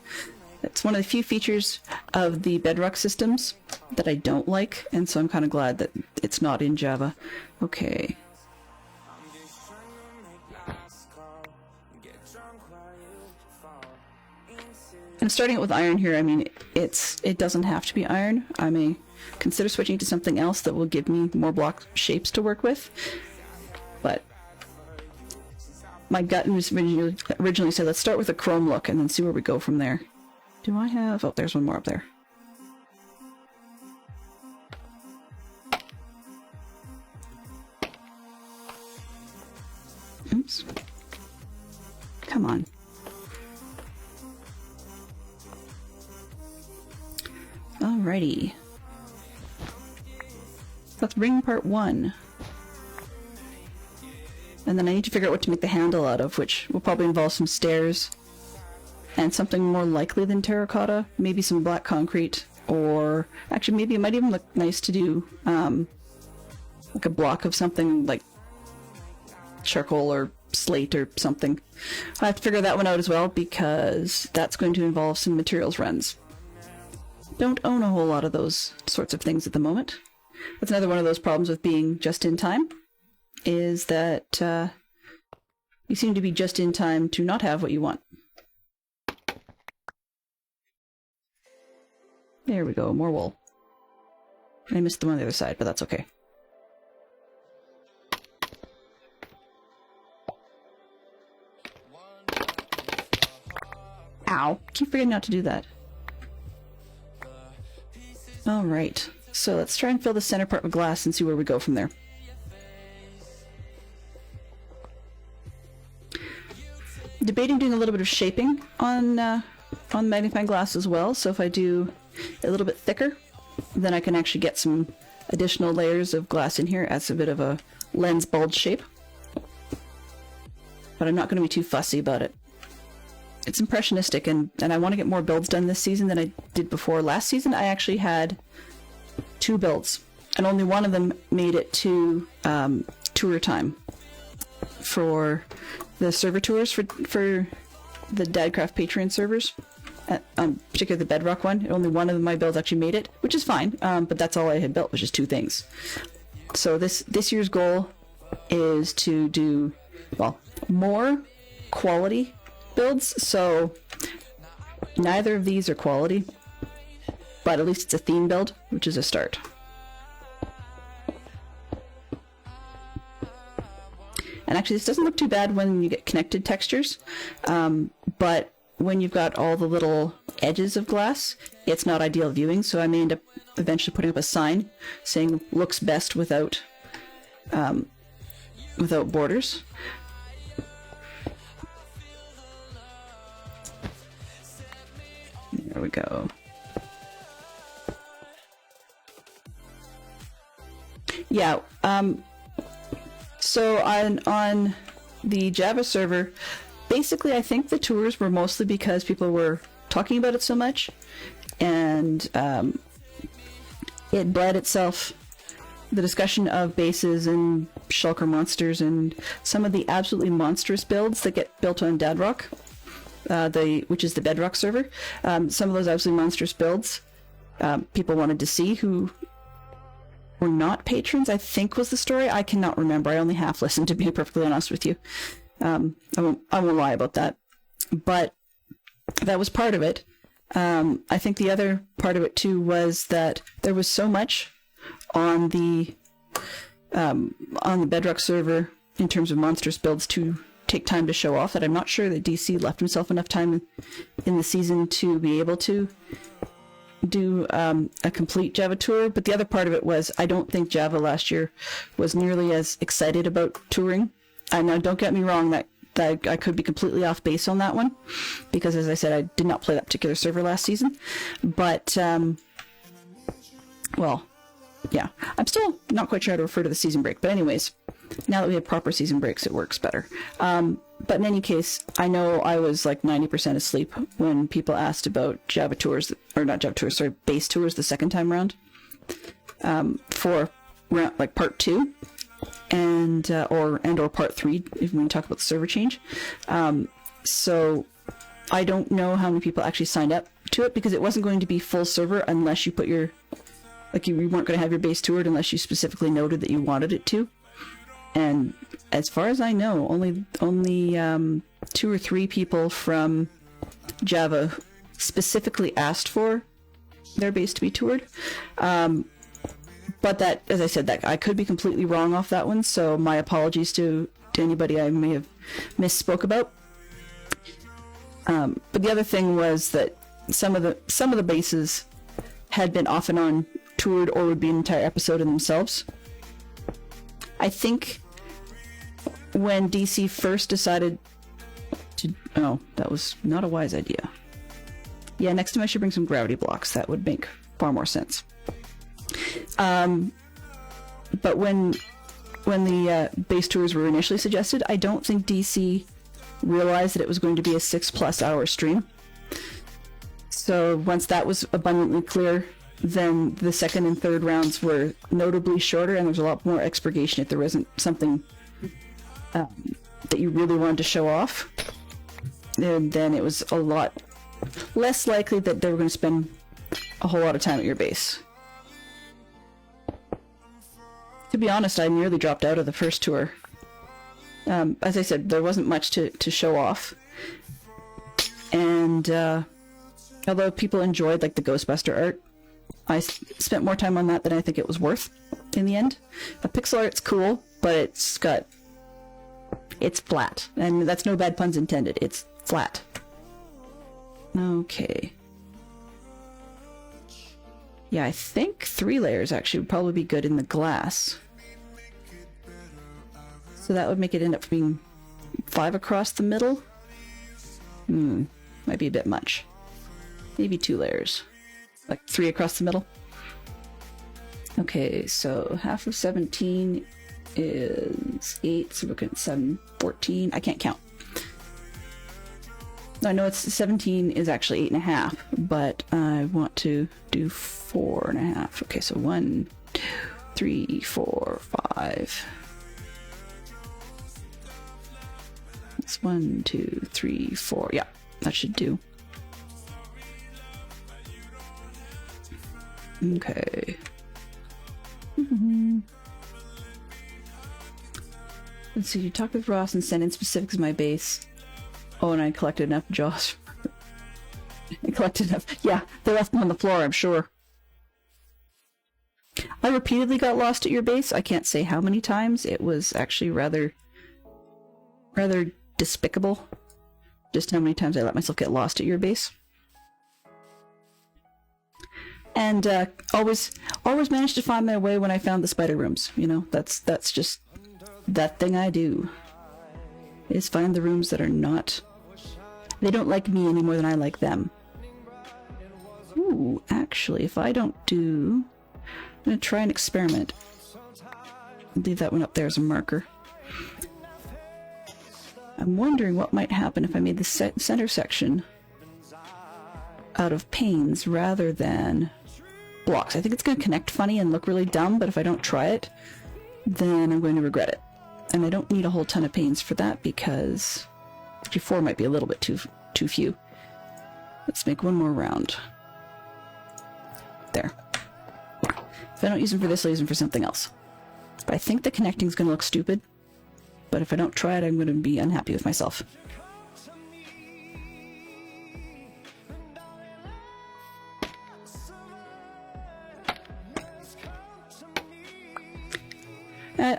It's one of the few features of the Bedrock systems that I don't like, and so I'm kind of glad that it's not in Java. Okay. And starting it with iron here, I mean, it doesn't have to be iron. I may consider switching to something else that will give me more block shapes to work with. But my gut was originally said, let's start with a chrome look and then see where we go from there. Do I have... Oh, there's one more up there. Oops. Come on. Alrighty. That's ring part 1. And then I need to figure out what to make the handle out of, which will probably involve some stairs and something more likely than terracotta, maybe some black concrete, or actually maybe it might even look nice to do like a block of something like charcoal or slate or something. I have to figure that one out as well because that's going to involve some materials runs. Don't own a whole lot of those sorts of things at the moment. That's another one of those problems with being just in time, is that you seem to be just in time to not have what you want. There we go, more wool. I missed the one on the other side, but that's okay. Ow! Keep forgetting not to do that. Alright, so let's try and fill the center part with glass and see where we go from there. debating doing a little bit of shaping on magnifying glass as well. So if I do a little bit thicker, then I can actually get some additional layers of glass in here, adds a bit of a lens bulge shape. But I'm not going to be too fussy about it. It's impressionistic, and I want to get more builds done this season than I did before. Last season I actually had 2 builds, and only one of them made it to tour time for the server tours for the DadCraft Patreon servers, particularly the Bedrock one. Only one of my builds actually made it, which is fine, but that's all I had built, was just 2 things. So this year's goal is to do, well, more quality builds. So neither of these are quality, but at least it's a theme build, which is a start. And actually this doesn't look too bad when you get connected textures, but when you've got all the little edges of glass, it's not ideal viewing, so I may end up eventually putting up a sign saying looks best without borders. There we go. Yeah, so on the Java server, basically I think the tours were mostly because people were talking about it so much, and it bled itself, the discussion of bases and shulker monsters and some of the absolutely monstrous builds that get built on Dadrock, which is the Bedrock server. Some of those absolutely monstrous builds people wanted to see who were not patrons, I think was the story. I cannot remember. I only half listened, to be perfectly honest with you. I won't lie about that. But that was part of it. I think the other part of it too was that there was so much on the Bedrock server in terms of monstrous builds to take time to show off that I'm not sure that DC left himself enough time in the season to be able to do a complete Java tour. But the other part of it was I don't think Java last year was nearly as excited about touring. And now don't get me wrong, that I could be completely off base on that one, because as I said, I did not play that particular server last season. But well, yeah, I'm still not quite sure how to refer to the season break, but anyways, now that we have proper season breaks, it works better. But in any case, I know I was like 90% asleep when people asked about Java tours, or not Java tours, sorry, base tours the second time around, for like part 2 and or part 3 if we talk about the server change. So I don't know how many people actually signed up to it, because it wasn't going to be full server unless you put your, like, you weren't going to have your base toured unless you specifically noted that you wanted it to. And as far as I know, only 2 or 3 people from Java specifically asked for their base to be toured. But that, as I said, that I could be completely wrong off that one, so my apologies to anybody I may have misspoke about. But the other thing was that some of the bases had been off and on toured, or would be an entire episode in themselves. I think when DC first decided to... Oh, that was not a wise idea. Yeah, next time I should bring some gravity blocks. That would make far more sense. But when the base tours were initially suggested, I don't think DC realized that it was going to be a 6+ hour stream. So once that was abundantly clear, then the second and third rounds were notably shorter, and there was a lot more expurgation if there wasn't something that you really wanted to show off. And then it was a lot less likely that they were going to spend a whole lot of time at your base. To be honest, I nearly dropped out of the first tour. As I said, there wasn't much to show off. And although people enjoyed like the Ghostbuster art, I spent more time on that than I think it was worth in the end. The pixel art's cool, but it's flat. And that's no bad puns intended. It's flat. Okay. Yeah, I think 3 layers actually would probably be good in the glass. So that would make it end up being 5 across the middle. Might be a bit much. Maybe 2 layers. Like 3 across the middle. Okay, so half of 17 is 8, so we're looking at 7, 14. I can't count. I know it's 17 is actually 8.5, but I want to do 4.5. Okay, so 1, 2, 3, 4, 5. That's 1, 2, 3, 4. Yeah, that should do. Okay. Let's see, you talk with Ross and send in specifics of my base. Oh, and I collected enough jaws. I collected enough. Yeah, they left them on the floor, I'm sure. I repeatedly got lost at your base. I can't say how many times. It was actually rather despicable. Just how many times I let myself get lost at your base. And always managed to find my way when I found the spider rooms. You know, that's just that thing I do. Is find the rooms that are not... They don't like me any more than I like them. Ooh, actually, if I don't do... I'm gonna try an experiment. I'll leave that one up there as a marker. I'm wondering what might happen if I made the center section out of panes rather than blocks. I think it's going to connect funny and look really dumb, but if I don't try it, then I'm going to regret it. And I don't need a whole ton of panes for that because 4 might be a little bit too few. Let's make one more round. There. If I don't use them for this, I'll use them for something else. But I think the connecting is going to look stupid, but if I don't try it, I'm going to be unhappy with myself.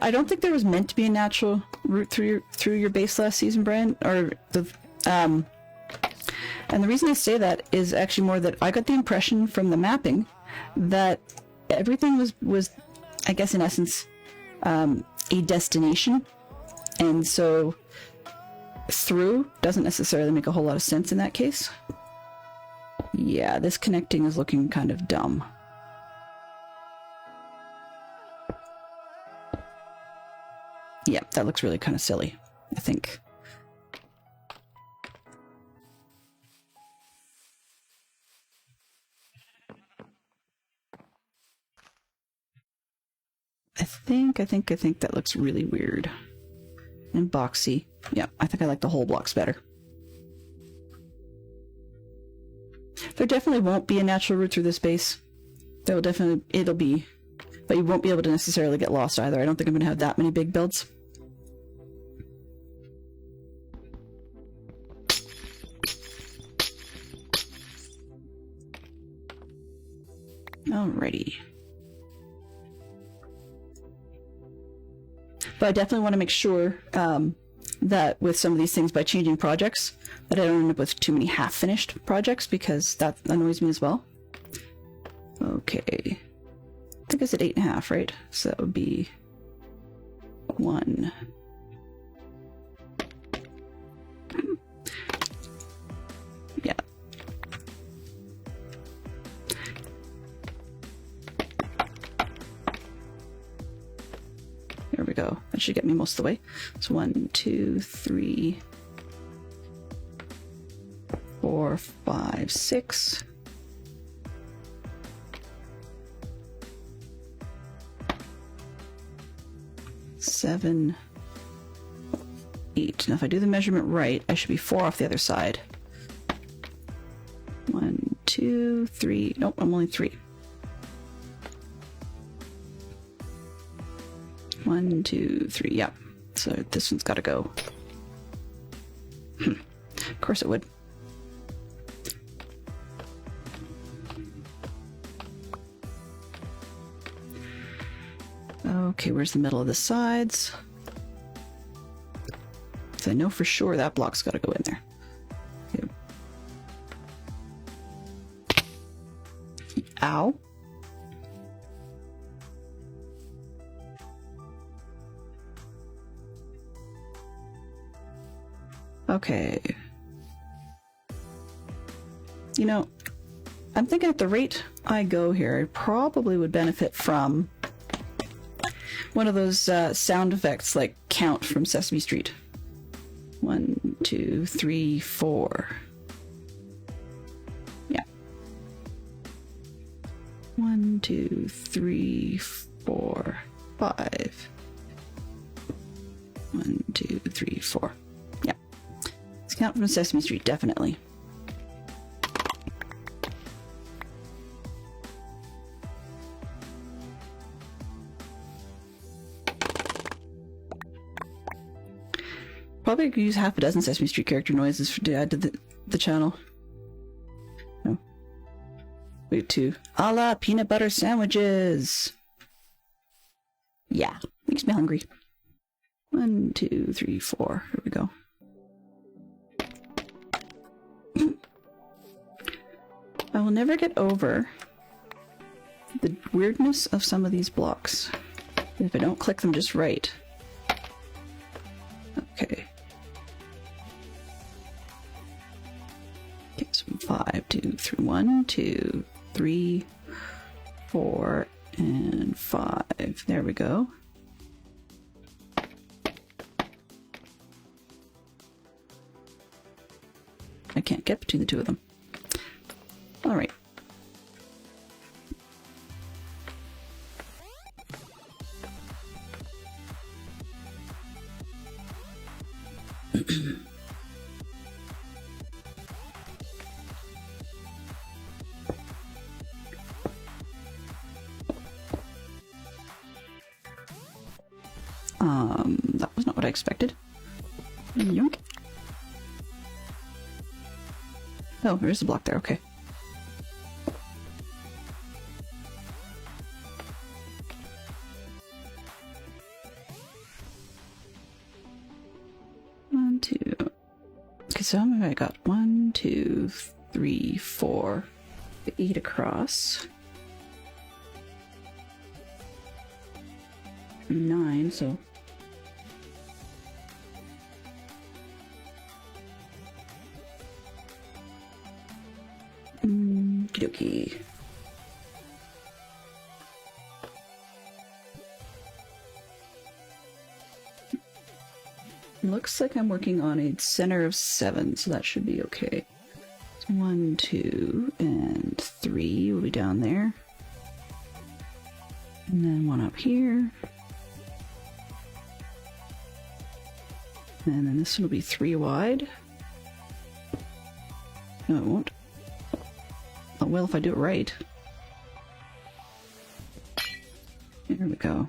I don't think there was meant to be a natural route through your base last season, Brian. And the reason I say that is actually more that I got the impression from the mapping that everything was I guess in essence, a destination, and so through doesn't necessarily make a whole lot of sense in that case. Yeah, this connecting is looking kind of dumb. Yeah, that looks really kind of silly, I think. I think that looks really weird. And boxy. Yeah, I think I like the whole blocks better. There definitely won't be a natural route through this base. It'll be, but you won't be able to necessarily get lost either. I don't think I'm going to have that many big builds. Alrighty. But I definitely want to make sure that with some of these things, by changing projects, that I don't end up with too many half-finished projects, because that annoys me as well. Okay. I think I said 8.5, right? So that would be 1. Yeah. There we go. That should get me most of the way. So 1, 2, 3, 4, 5, 6. 7, 8. Now if I do the measurement right, I should be 4 off the other side. 1, 2, 3. Nope, I'm only 3. 1, 2, 3. Yep. So this one's got to go. Of course it would. Okay, where's the middle of the sides? So I know for sure that block's got to go in there. Okay. Ow. Okay. You know, I'm thinking at the rate I go here, I probably would benefit from one of those sound effects like Count from Sesame Street. 1, 2, 3, 4. Yeah. 1, 2, 3, 4, 5. 1, 2, 3, 4. Yeah. It's Count from Sesame Street, definitely. Probably could use half a dozen Sesame Street character noises to add to the channel. No. Wait, 2. A la peanut butter sandwiches! Yeah, makes me hungry. 1, 2, 3, 4. Here we go. I will never get over the weirdness of some of these blocks if I don't click them just right. Okay. Okay, so 5, 2, 3, 1, 2, 3, 4, and 5. There we go. I can't get between the two of them. All right. That was not what I expected. Yoink. Oh, there's a block there, okay. One, two. Okay, so how many have I got? 1, 2, 3, 4. 8 across. 9, so... Okey-dokey. Looks like I'm working on a center of 7, so that should be okay. So 1, 2, and 3 will be down there. And then 1 up here. And then this one will be 3 wide. No, it won't. Oh, well, if I do it right. There we go.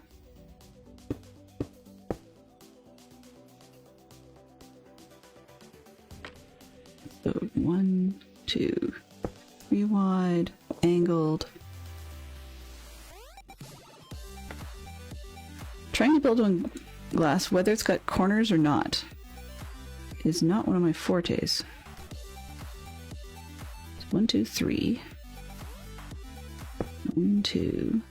So 1, 2, 3 wide, angled. Trying to build on glass, whether it's got corners or not, is not one of my fortes. 1, 2, 3. 1, 2,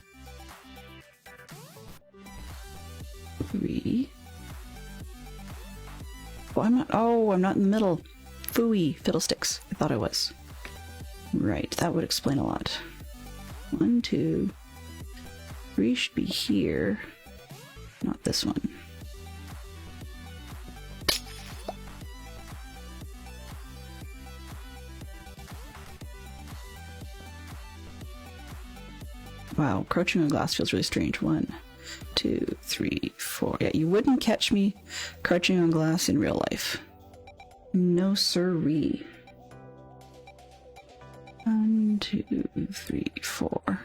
3. Oh, I'm not. Oh, I'm not in the middle. Phooey fiddlesticks. I thought I was. Right, that would explain a lot. 1, 2, 3 should be here. Not this one. Wow, crouching on glass feels really strange. 1, 2, 3, 4. Yeah, you wouldn't catch me crouching on glass in real life. No siree. 1, 2, 3, 4.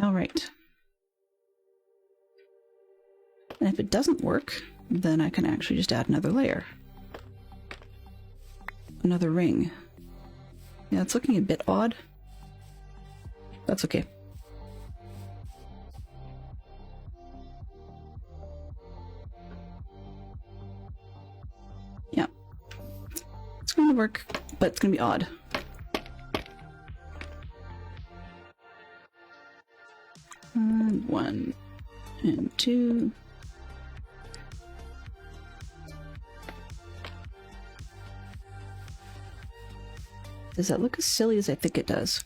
All right. And if it doesn't work, then I can actually just add another layer. Another ring. Yeah, it's looking a bit odd. That's okay. Yeah. It's going to work, but it's going to be odd. And 1 and 2. Does that look as silly as I think it does?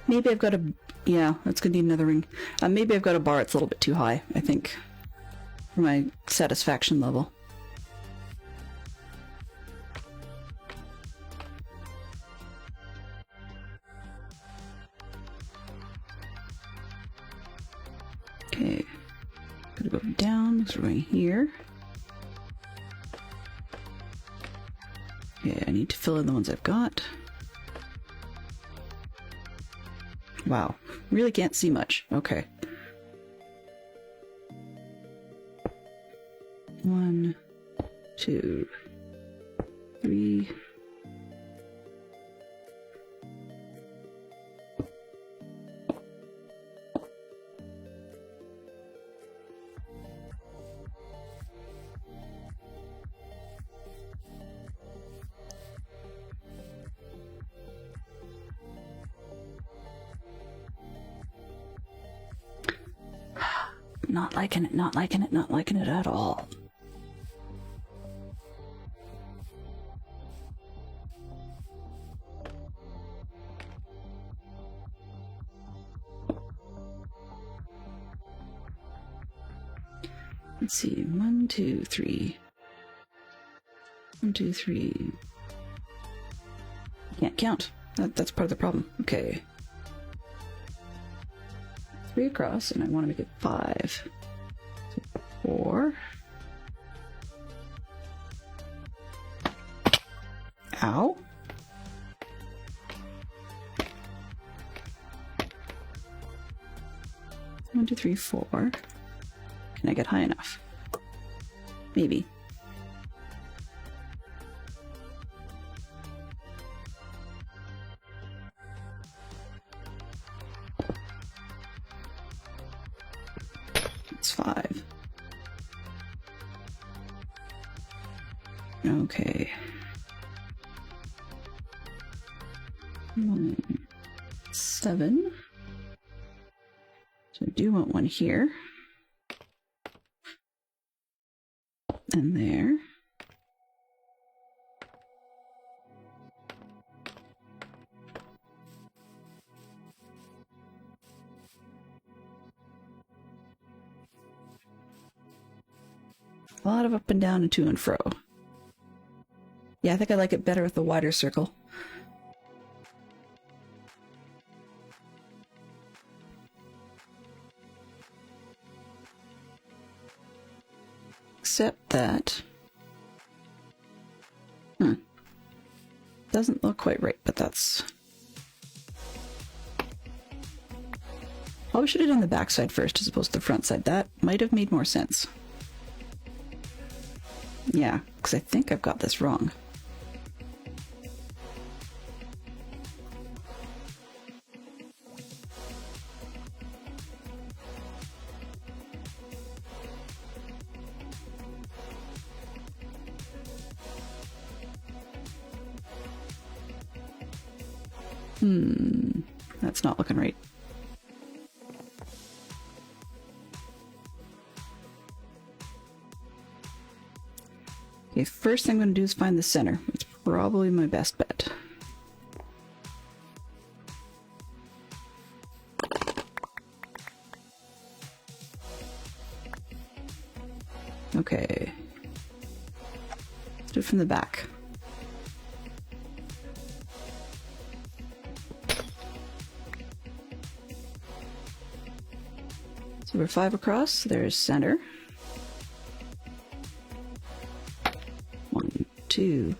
Maybe I've got a... yeah, that's gonna need another ring. Maybe I've got a bar that's a little bit too high, I think, for my satisfaction level. Okay, gonna go down, so we're going here. Okay, I need to fill in the ones I've got. Wow, really can't see much. Okay. 1, 2, 3. Not liking it, not liking it, not liking it at all. Let's see, 1, 2, 3. 1, 2, 3. Can't count. That's part of the problem. Okay. 3 across, and I want to make it 5. So 4. Ow. One, 2, 3, 4. Can I get high enough? Maybe. It's 5. Okay. 1, 7. So I do want one here. And there. A lot of up and down and to and fro. Yeah, I think I like it better with the wider circle. Except that... doesn't look quite right, but that's... Probably should have done the back side first as opposed to the front side. That might have made more sense. Yeah, because I think I've got this wrong. That's not looking right. Okay, first thing I'm going to do is find the center. It's probably my best bet. Okay. Let's do it from the back. So we're 5 across, there's center. 1, 2,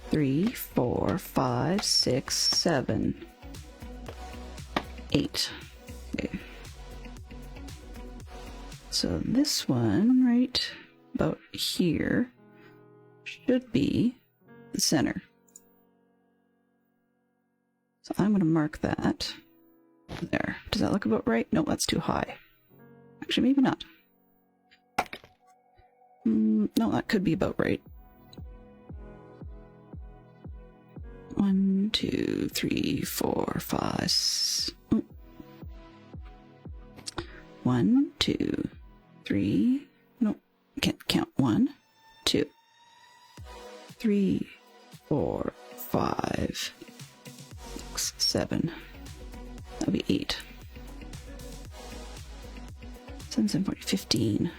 3, 4, 5, 6, 7, 8. Okay. So this one right about here should be the center. So I'm going to mark that. There. Does that look about right? No, that's too high. Actually, maybe not. No, that could be about right. 2, 3, 4, 5. 1, 2, 3. No, can't count. 1, 2, 3, 4, 5, 6, 7. That'll be 8. 7, 7, 40, 15.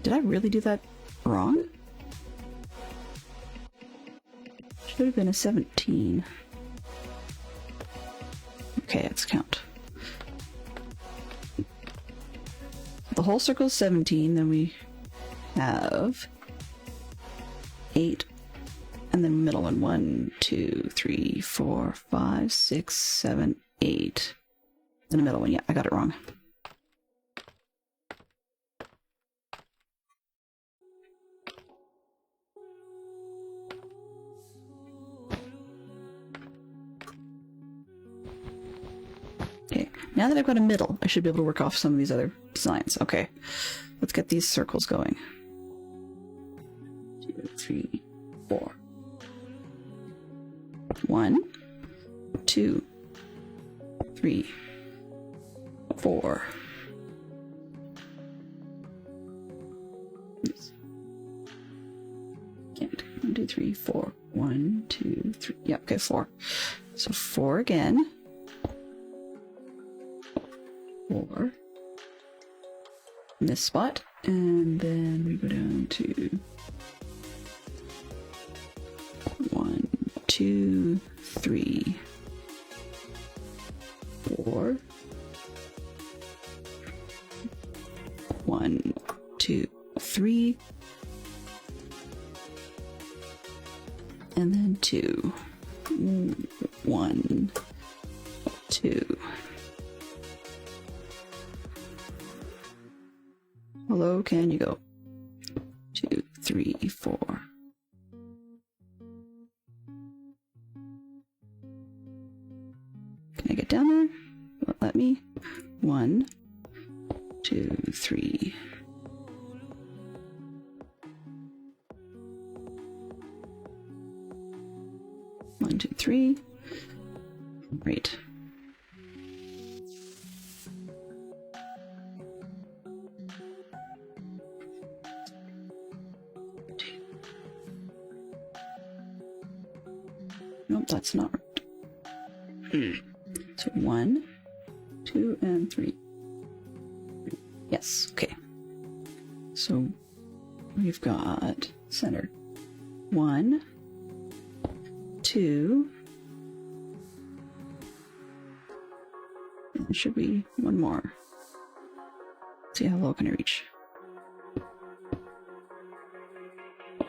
Did I really do that wrong? Should have been a 17. Okay, let's count. The whole circle is 17, then we have 8, and then middle one. 1, 2, 3, 4, 5, 6, 7, 8. Then the middle one, yeah, I got it wrong. Okay, now that I've got a middle, I should be able to work off some of these other designs. Okay, let's get these circles going. 2, 3, 4. 1, 2, 3, 4. Yes. Can't. 1, 2, 3, 4. 1, 2, 3. Yeah, okay, 4. So 4 again. 4 in this spot, and then we go down to 1, 2, 3, 4. 1, 2, 3, and then 2. 1, 2. How low can you go? 2, 3, 4. Can I get down there? Won't let me. 1, 2, 3. One, two, three. Great. Nope, that's not right. So 1, 2, and 3. Yes, okay. So we've got center. 1, 2. And there should be one more. See how low can I reach?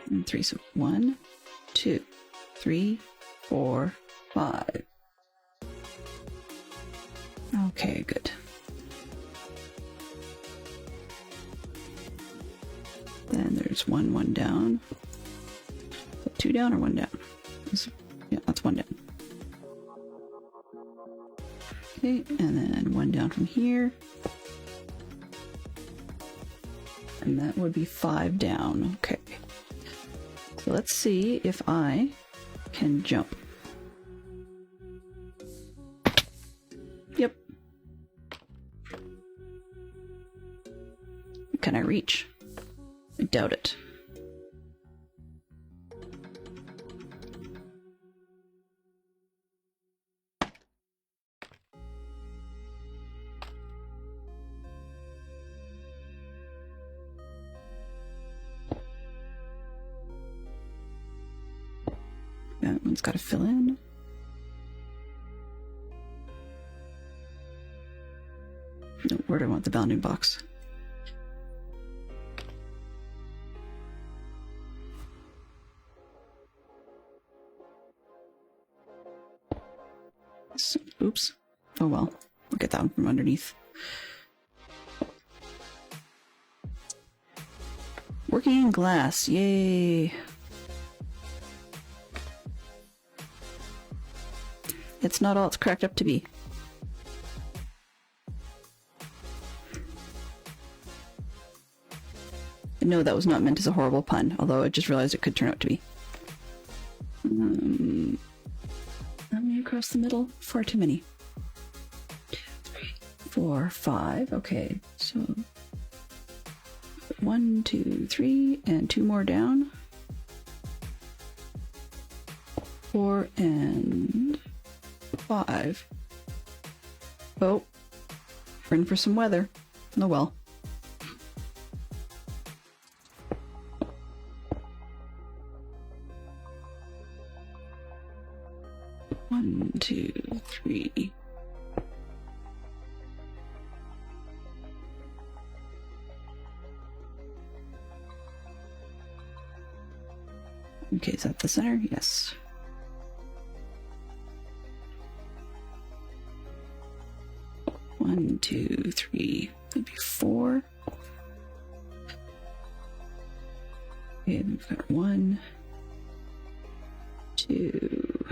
And 3. So 1, 2, 3, 4, 5. Okay, good. Then there's 1, 1 down. 2 down or 1 down? Yeah, that's 1 down. Okay, and then 1 down from here. And that would be 5 down. Okay. So let's see if I can jump. Yep. Can I reach? I doubt it. That one's got to fill in. No, where do I want the bounding box? Oops. Oh well. We'll get that one from underneath. Working in glass. Yay. It's not all it's cracked up to be. No, that was not meant as a horrible pun, although I just realized it could turn out to be. Let me across the middle. Far too many. 3, 4, 5. Okay, so 1, 2, 3, and 2 more down. 4 and 5. Oh, we're in for some weather. Oh well. One, 2, 3. Okay, is that the center? Yes. One, 2, 3, maybe 4. Okay, then we've got 1, 2,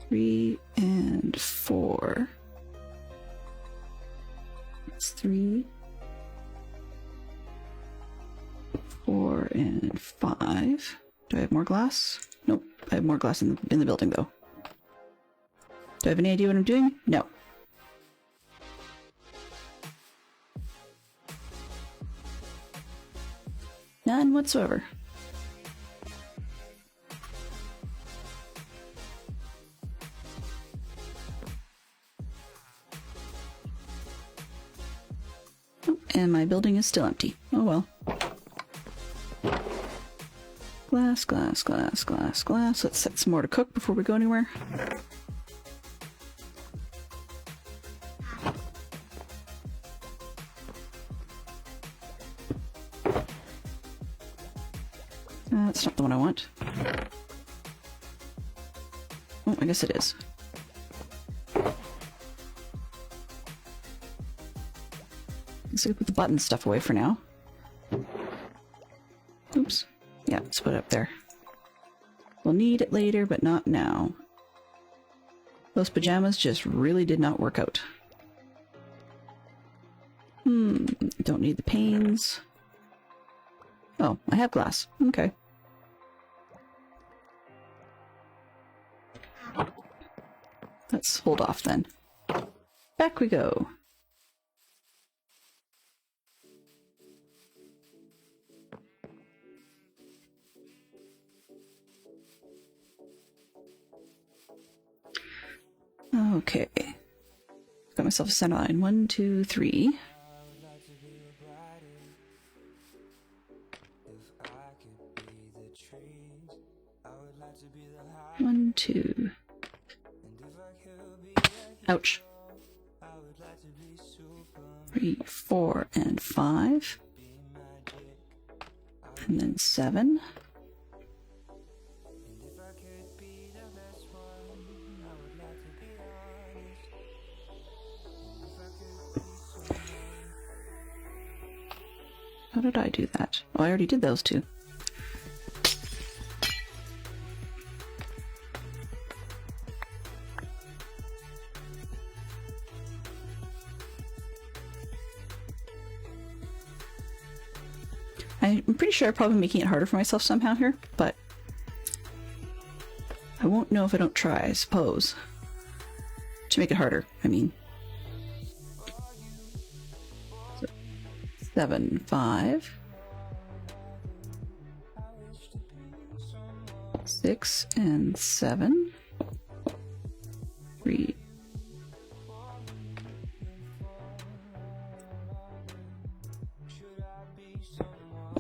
3, and 4. That's 3, 4, and 5. Do I have more glass? Nope, I have more glass in the building though. Do I have any idea what I'm doing? No. None whatsoever. Oh, and my building is still empty. Oh well. Glass, glass, glass, glass, glass. Let's set some more to cook before we go anywhere. That's not the one I want. Oh, I guess it is. Let's put the button stuff away for now. Oops. Yeah, let's put it up there. We'll need it later, but not now. Those pajamas just really did not work out. Don't need the panes. Oh, I have glass. Okay. Let's hold off then. Back we go. Okay. Got myself a center line. 1, 2, 3. One, 2. Ouch. 3, 4, and 5. And then 7. How did I do that? Oh, I already did those two. I'm pretty sure I'm probably making it harder for myself somehow here, but I won't know if I don't try, I suppose. To make it harder, I mean. So, 7, 5. 6 and 7. 3.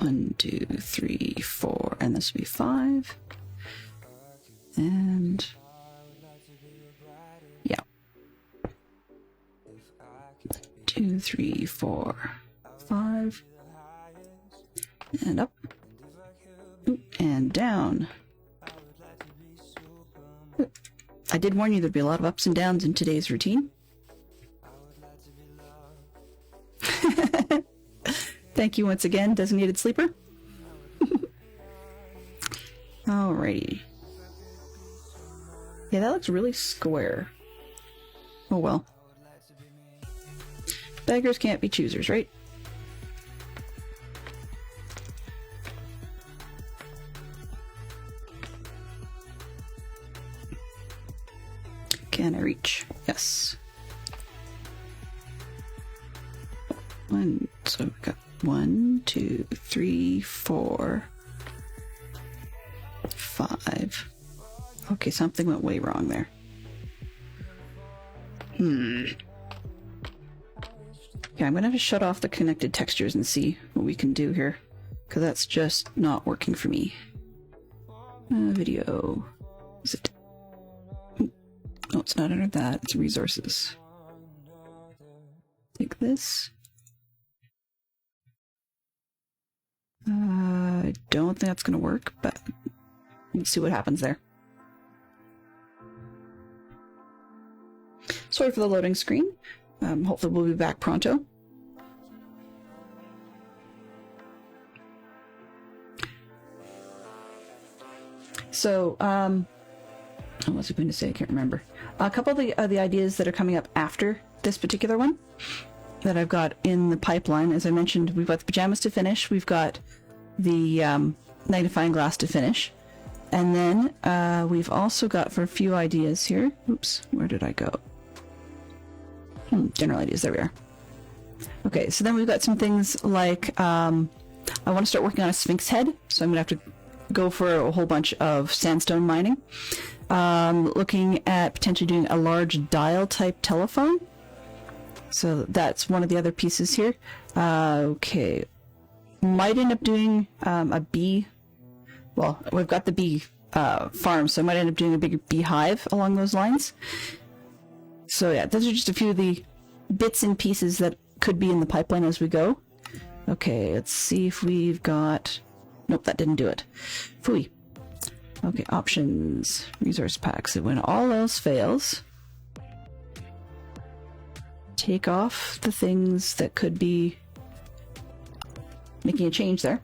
1, 2, 3, 4, and this will be 5. And yeah. 2, 3, 4, 5. And up. Oop, and down. I did warn you there'd be a lot of ups and downs in today's routine. Thank you once again, designated sleeper. Alrighty. Yeah, that looks really square. Oh well. Beggars can't be choosers, right? Can I reach? Yes. So we've got 1, 2, 3, 4, 5. Okay, something went way wrong there. Yeah, I'm gonna have to shut off the connected textures and see what we can do here, because that's just not working for me. Video. Is it? No, it's not under that. It's resources. Take this. I don't think that's gonna work, but let's see what happens there. Sorry for the loading screen. Hopefully we'll be back pronto. So, what was I going to say? I can't remember. A couple of the ideas that are coming up after this particular one that I've got in the pipeline. As I mentioned, we've got the pajamas to finish. We've got the magnifying glass to finish. And then we've also got for a few ideas here. Oops, where did I go? General ideas, there we are. Okay, so then we've got some things like I want to start working on a sphinx head, so I'm going to have to go for a whole bunch of sandstone mining. Looking at potentially doing a large dial type telephone. So that's one of the other pieces here. Okay, might end up doing a bee. Well, we've got the bee farm, so I might end up doing a bigger beehive along those lines. So yeah, those are just a few of the bits and pieces that could be in the pipeline as we go. Okay, let's see if we've got... Nope, that didn't do it. Phooey. Okay, options, resource packs. So when all else fails, take off the things that could be making a change there.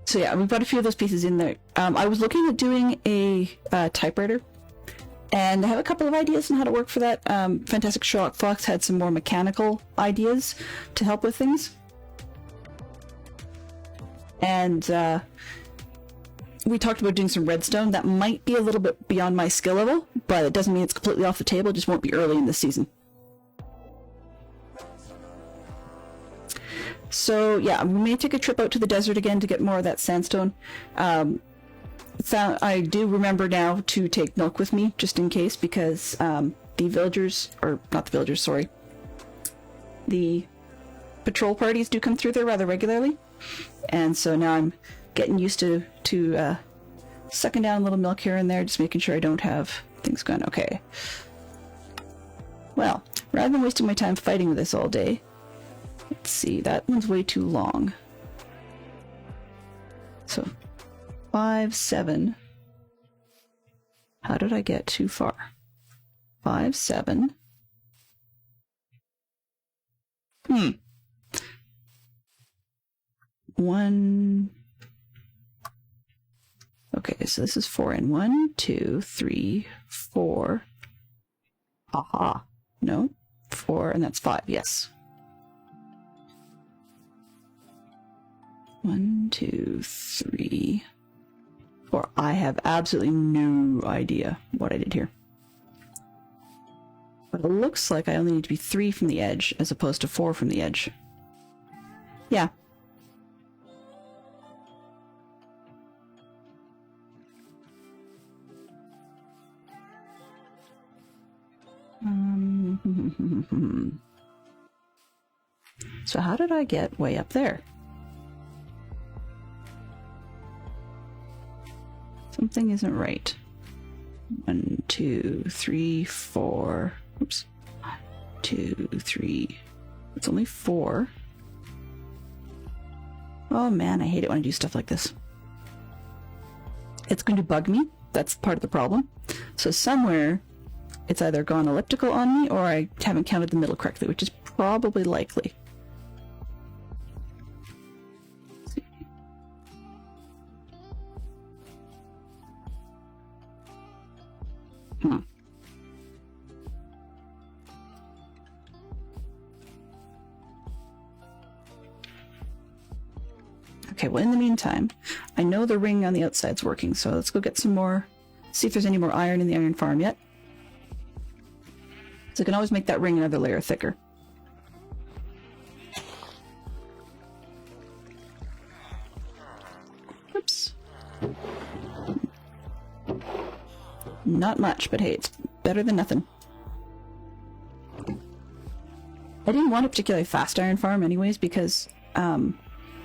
So yeah, we've got a few of those pieces in there. I was looking at doing a typewriter, and I have a couple of ideas on how to work for that. Fantastic Sherlock Fox had some more mechanical ideas to help with things. And we talked about doing some redstone. That might be a little bit beyond my skill level, but it doesn't mean it's completely off the table. It just won't be early in the season. So yeah, we may take a trip out to the desert again to get more of that sandstone. I do remember now to take milk with me, just in case, because the villagers, or not the villagers, sorry, the patrol parties do come through there rather regularly. And so now I'm getting used to sucking down a little milk here and there, just making sure I don't have things going. Okay. Well, rather than wasting my time fighting with this all day, let's see, that one's way too long. So, 5, 7. How did I get too far? 5, 7. 1. Okay, so this is 4 and 1, 2, 3, 4. Aha. No. 4, and that's 5, yes. 1, 2, 3, 4. I have absolutely no idea what I did here. But it looks like I only need to be 3 from the edge as opposed to 4 from the edge. Yeah. So how did I get way up there? Something isn't right. 1, 2, 3, 4. Oops. 1, 2, 3. It's only 4. Oh man, I hate it when I do stuff like this. It's going to bug me. That's part of the problem. So somewhere it's either gone elliptical on me or I haven't counted the middle correctly, which is probably likely. Okay, well in the meantime, I know the ring on the outside's working, so let's go get some more See if there's any more iron in the iron farm yet. So I can always make that ring another layer thicker. Oops. Not much, but hey, it's better than nothing. I didn't want a particularly fast iron farm anyways because, as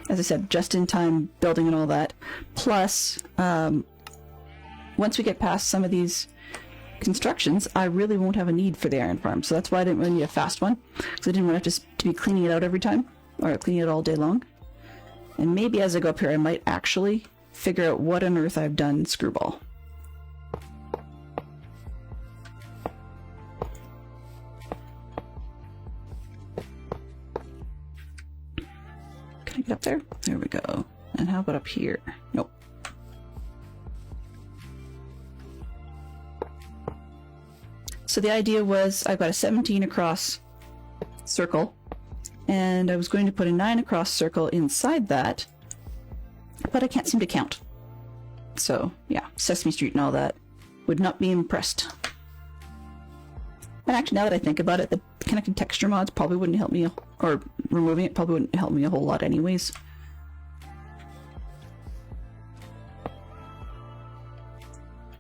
I said, just in time building and all that. Plus, once we get past some of these constructions, I really won't have a need for the iron farm. So that's why I didn't really need a fast one, because I didn't want to be cleaning it out every time, or cleaning it all day long. And maybe as I go up here, I might actually figure out what on earth I've done screwball. Can I get up there? There we go. And how about up here? Nope. So the idea was I've got a 17 across circle, and I was going to put a 9 across circle inside that, but I can't seem to count. So yeah, Sesame Street and all that would not be impressed. And actually, now that I think about it, the connected texture mods probably wouldn't help me, or removing it probably wouldn't help me a whole lot anyways.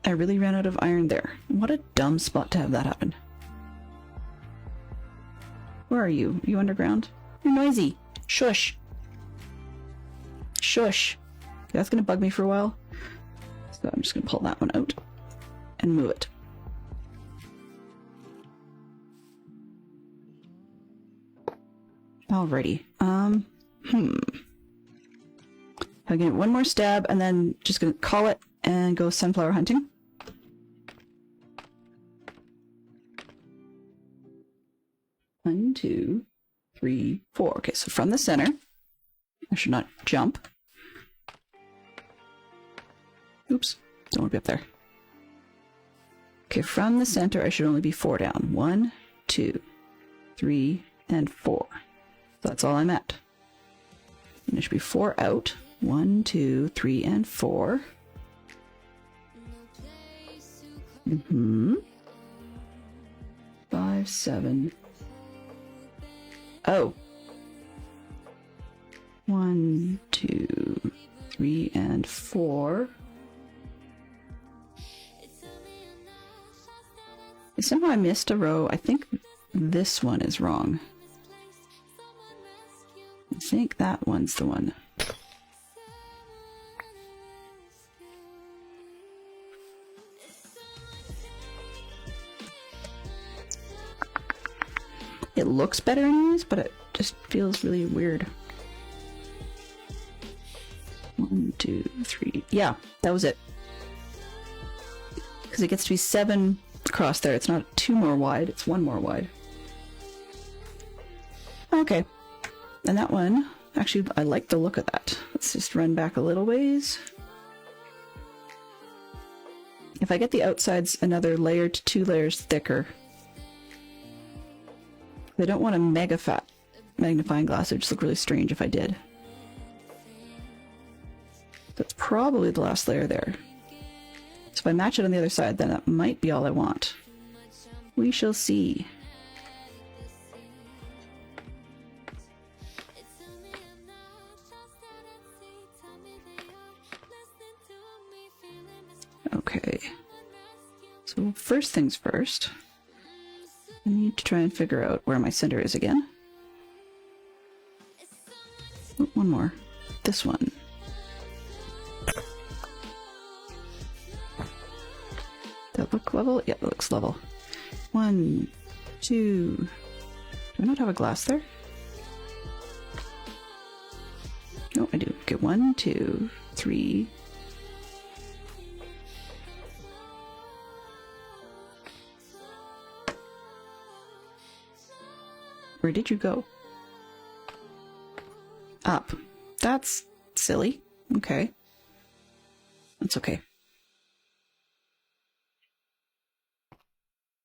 I really ran out of iron there. What a dumb spot to have that happen. Where are you? Are you underground? You're noisy. Shush. Shush. That's gonna bug me for a while. So I'm just gonna pull that one out and move it. Alrighty. I'll give it one more stab and then just gonna call it and go sunflower hunting. One, 2, 3, 4. Okay, so from the center, I should not jump. Oops, don't want to be up there. Okay, from the center, I should only be 4 down. 1, 2, 3, and 4. So that's all I'm at. And there should be 4 out. 1, 2, 3, and 4. 5, 7. Oh. 1, 2, 3, and 4. Somehow I missed a row. I think this one is wrong. I think that one's the one. It looks better anyways, but it just feels really weird. 1, 2, 3. Yeah, that was it. Because it gets to be 7 across there. It's not 2 more wide, it's 1 more wide. Okay. And that one, actually, I like the look of that. Let's just run back a little ways. If I get the outsides another layer to 2 layers thicker, I don't want a mega fat magnifying glass. It would just look really strange if I did. That's probably the last layer there. So if I match it on the other side, then that might be all I want. We shall see. Okay. So first things first. I need to try and figure out where my center is again. Oh, one more. This one. That look level? Yeah, that looks level. 1, 2. Do I not have a glass there? No, I do. Okay, 1, 2, 3. Where did you go? Up. That's silly. Okay. That's okay.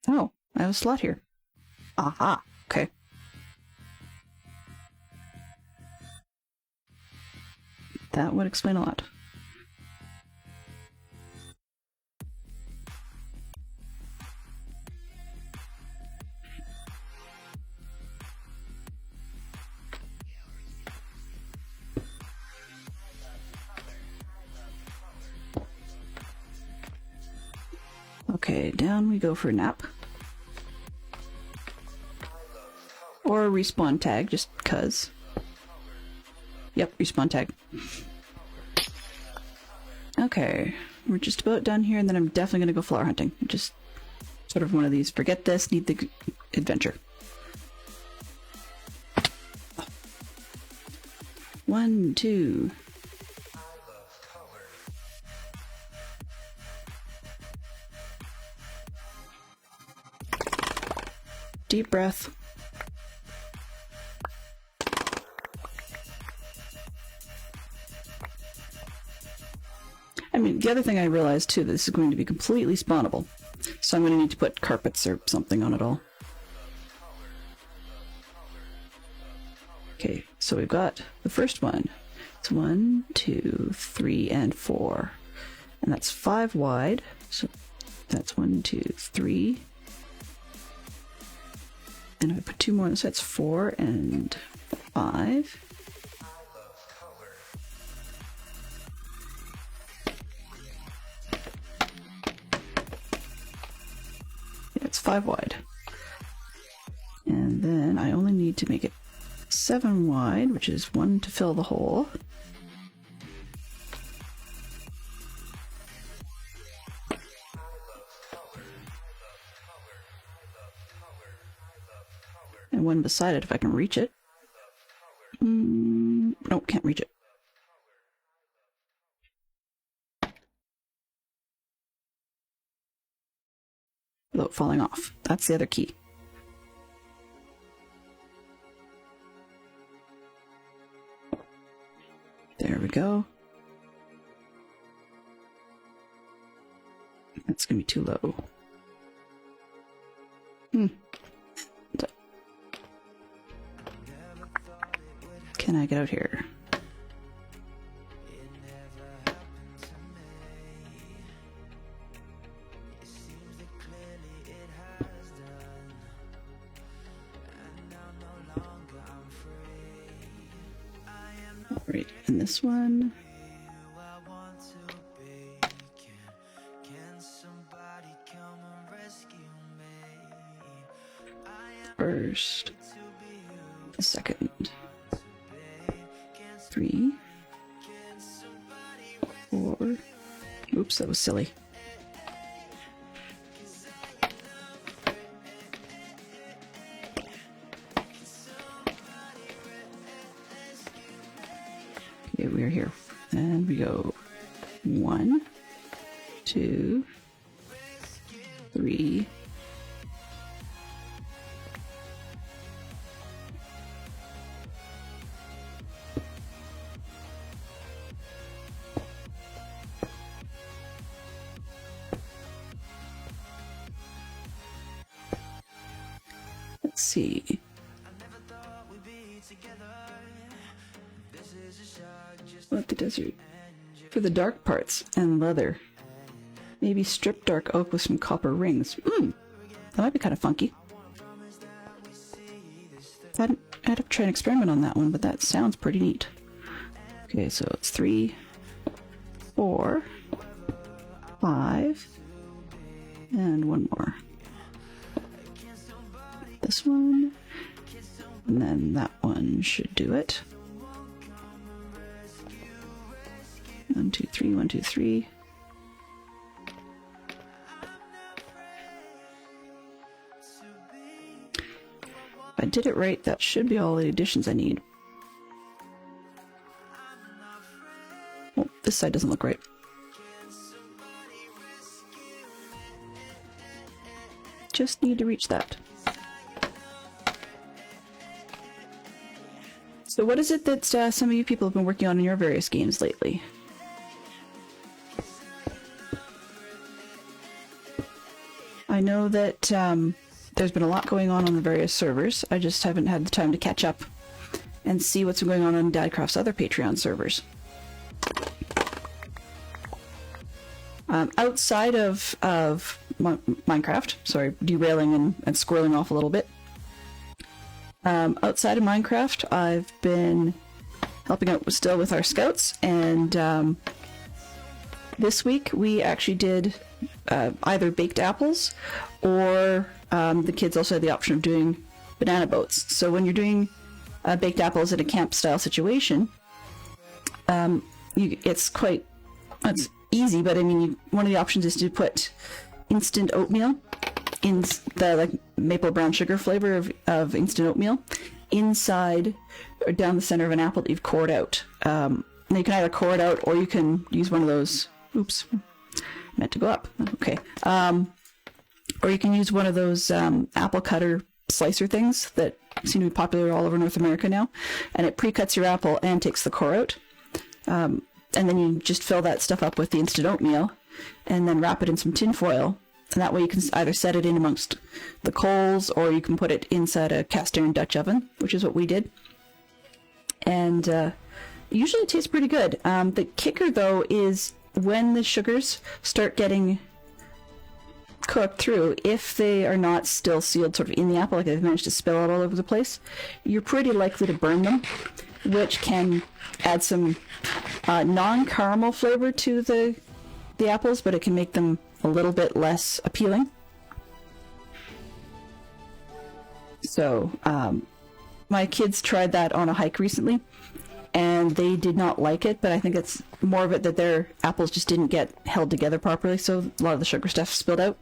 Oh, I have a slot here. Aha. Okay. That would explain a lot. Okay, down we go for a nap. Or a respawn tag, just cuz. Yep, respawn tag. Okay, we're just about done here, and then I'm definitely gonna go flower hunting. Just sort of one of these, forget this, need the adventure. 1, 2. Deep breath. I mean, the other thing I realized too, this is going to be completely spawnable. So I'm going to need to put carpets or something on it all. Okay, so we've got the first one. It's 1, 2, 3, and 4. And that's 5 wide. So that's 1, 2, 3. And if I put 2 more on this, that's 4 and 5. Yeah, it's 5 wide. And then I only need to make it 7 wide, which is 1 to fill the hole. And 1 beside it if I can reach it. Nope, can't reach it. Without falling off. That's the other key. There we go. That's gonna be too low. Can I get out here? Right, and this one. First, second, 3, 4. Oops, that was silly. Okay, we're here. And we go 1, 2, 3. Let's see. What the desert? For the dark parts and leather. Maybe strip dark oak with some copper rings. That might be kind of funky. I'd have to try and experiment on that one, but that sounds pretty neat. Okay, so it's 3, 4, 5, and 1 more. This one, and then that one should do it. 1, 2, 3, 1, 2, 3. If I did it right, that should be all the additions I need. Oh, this side doesn't look right. Just need to reach that. So what is it that some of you people have been working on in your various games lately? I know that there's been a lot going on the various servers. I just haven't had the time to catch up and see what's going on DadCraft's other Patreon servers. Outside of Minecraft, sorry, derailing and squirreling off a little bit. Outside of Minecraft, I've been helping out still with our scouts and This week we actually did either baked apples, or the kids also had the option of doing banana boats. So when you're doing baked apples in a camp style situation, it's easy, but I mean, one of the options is to put instant oatmeal in the like maple brown sugar flavor of instant oatmeal inside or down the center of an apple that you've cored out. And you can either core it out, or you can use one of those. Oops, meant to go up. Okay. Or you can use one of those apple cutter slicer things that seem to be popular all over North America now, and it pre-cuts your apple and takes the core out. And then you just fill that stuff up with the instant oatmeal, and then wrap it in some tin foil. And that way you can either set it in amongst the coals, or you can put it inside a cast iron Dutch oven, which is what we did. And usually it tastes pretty good. The kicker, though, is when the sugars start getting cooked through, if they are not still sealed sort of in the apple, like they've managed to spill out all over the place, you're pretty likely to burn them, which can add some non-caramel flavor to the apples, but it can make them a little bit less appealing. So my kids tried that on a hike recently, and they did not like it, but I think it's more of it that their apples just didn't get held together properly, so a lot of the sugar stuff spilled out.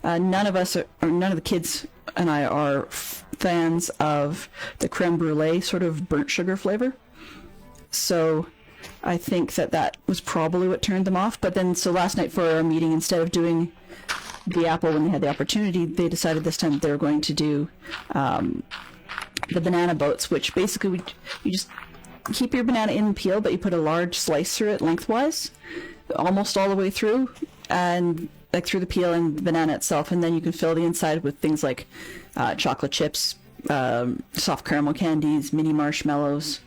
None of the kids and I are fans of the creme brulee sort of burnt sugar flavor, so I think that was probably what turned them off. But then, so last night for our meeting, instead of doing the apple when they had the opportunity, they decided this time they were going to do the banana boats, which basically you just keep your banana in peel, but you put a large slice through it lengthwise, almost all the way through, and like through the peel and the banana itself, and then you can fill the inside with things like chocolate chips, soft caramel candies, mini marshmallows,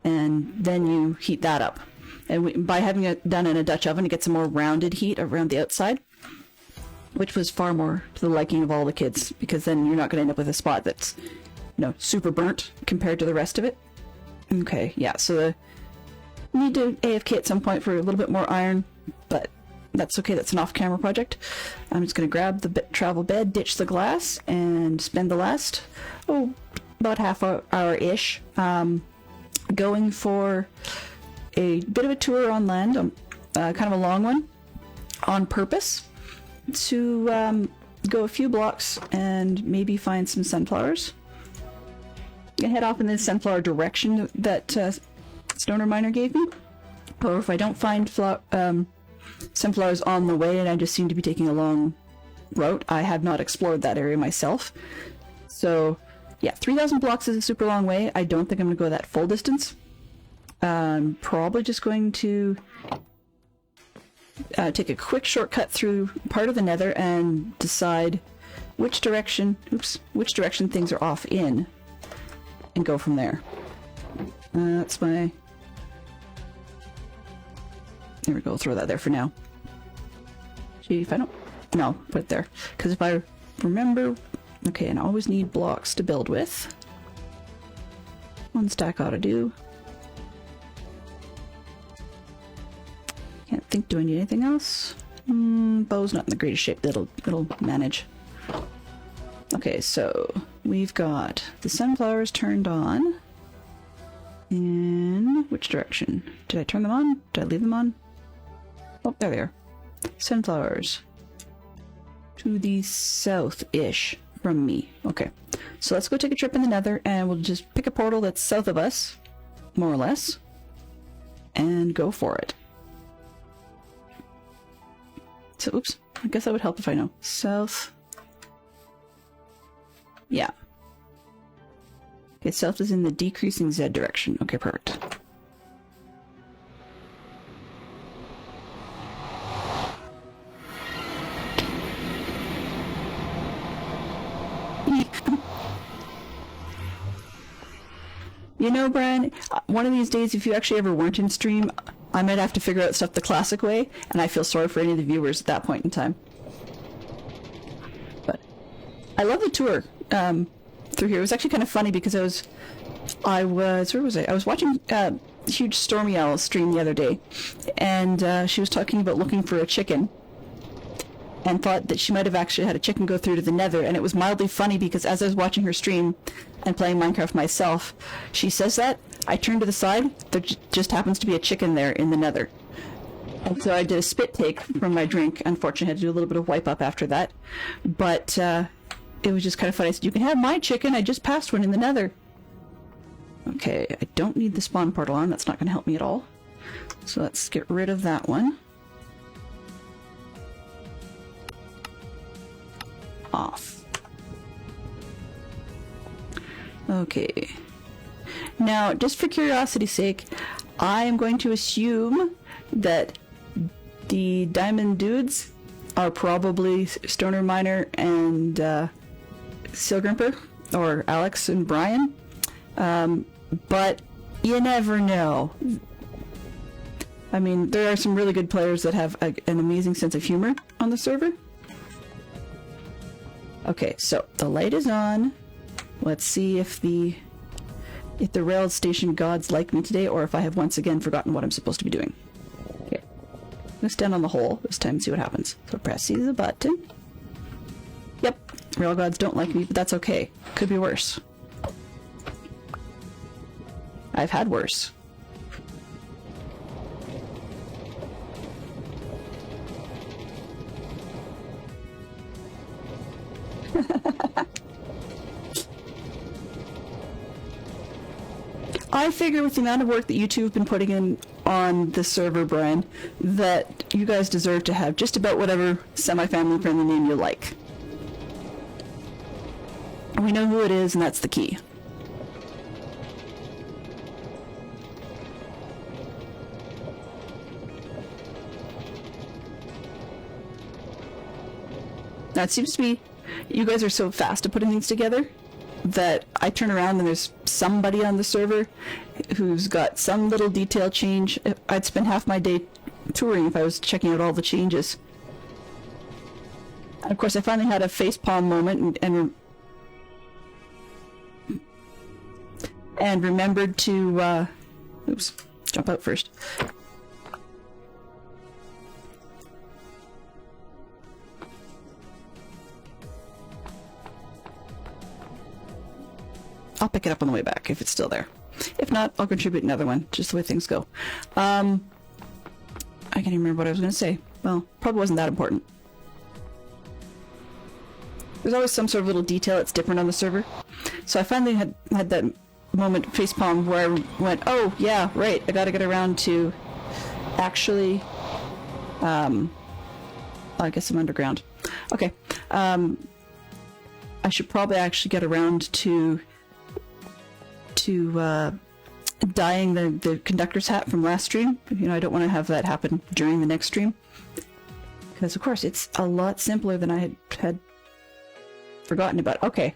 and then you heat that up. And by having it done in a Dutch oven, it gets a more rounded heat around the outside, which was far more to the liking of all the kids, because then you're not going to end up with a spot that's, super burnt compared to the rest of it. Okay, yeah, so we need to AFK at some point for a little bit more iron, but that's okay, that's an off-camera project. I'm just going to grab the travel bed, ditch the glass, and spend the last, about half hour-ish going for a bit of a tour on land, kind of a long one, on purpose, to go a few blocks and maybe find some sunflowers. I'm gonna head off in the sunflower direction that Stoner Miner gave me, or if I don't find sunflowers on the way and I just seem to be taking a long route, I have not explored that area myself. So yeah, 3,000 blocks is a super long way. I don't think I'm going to go that full distance. I'm probably just going to take a quick shortcut through part of the nether and decide which direction things are off in, and go from there. That's my... There we go, throw that there for now. Gee, if I don't... No, put it there. Because if I remember... Okay, and I always need blocks to build with. One stack ought to do. Can't think, do I need anything else? Bow's not in the greatest shape, it'll manage. Okay, so we've got the sunflowers turned on. In which direction? Did I turn them on? Did I leave them on? Oh, there they are. Sunflowers. To the south-ish from me. Okay, so let's go take a trip in the nether, and we'll just pick a portal that's south of us, more or less, and go for it. So, oops, I guess that would help if I know. South. Yeah. Okay, south is in the decreasing Z direction. Okay, perfect. You know, Brian, one of these days, if you actually ever weren't in stream, I might have to figure out stuff the classic way, and I feel sorry for any of the viewers at that point in time. But I love the tour through here. It was actually kind of funny because I was where was I? I was watching huge Stormy Owl stream the other day, and she was talking about looking for a chicken, and thought that she might have actually had a chicken go through to the nether, and it was mildly funny because as I was watching her stream and playing Minecraft myself, she says that, I turned to the side, there just happens to be a chicken there in the nether. And so I did a spit take from my drink. Unfortunately, I had to do a little bit of wipe up after that. But it was just kind of funny. I said, you can have my chicken, I just passed one in the nether. Okay, I don't need the spawn portal on, that's not going to help me at all. So let's get rid of that one. Off. Okay. Now, just for curiosity's sake, I am going to assume that the diamond dudes are probably Stoner Miner and Silgrimper, or Alex and Brian. But you never know. I mean, there are some really good players that have an amazing sense of humor on the server. Okay, so the light is on. Let's see if the rail station gods like me today, or if I have once again forgotten what I'm supposed to be doing. Okay, I'm gonna stand on the hole this time and see what happens. So press the button. Yep, rail gods don't like me, but that's okay. Could be worse. I've had worse. I figure with the amount of work that you two have been putting in on the server, Brian, that you guys deserve to have just about whatever semi-family friendly name you like. We know who it is, and that's the key. Now it seems to be you guys are so fast at putting things together that I turn around and there's somebody on the server who's got some little detail change. I'd spend half my day touring if I was checking out all the changes. And of course, I finally had a facepalm moment and remembered to oops, jump out first. I'll pick it up on the way back if it's still there. If not, I'll contribute another one, just the way things go. I can't even remember what I was going to say. Well, probably wasn't that important. There's always some sort of little detail that's different on the server. So I finally had that moment, facepalm, where I went, oh, yeah, right, I gotta get around to actually... I guess I'm underground. Okay. I should probably actually get around to dyeing the conductor's hat from last stream. You know, I don't want to have that happen during the next stream. Because, of course, it's a lot simpler than I had forgotten about. Okay.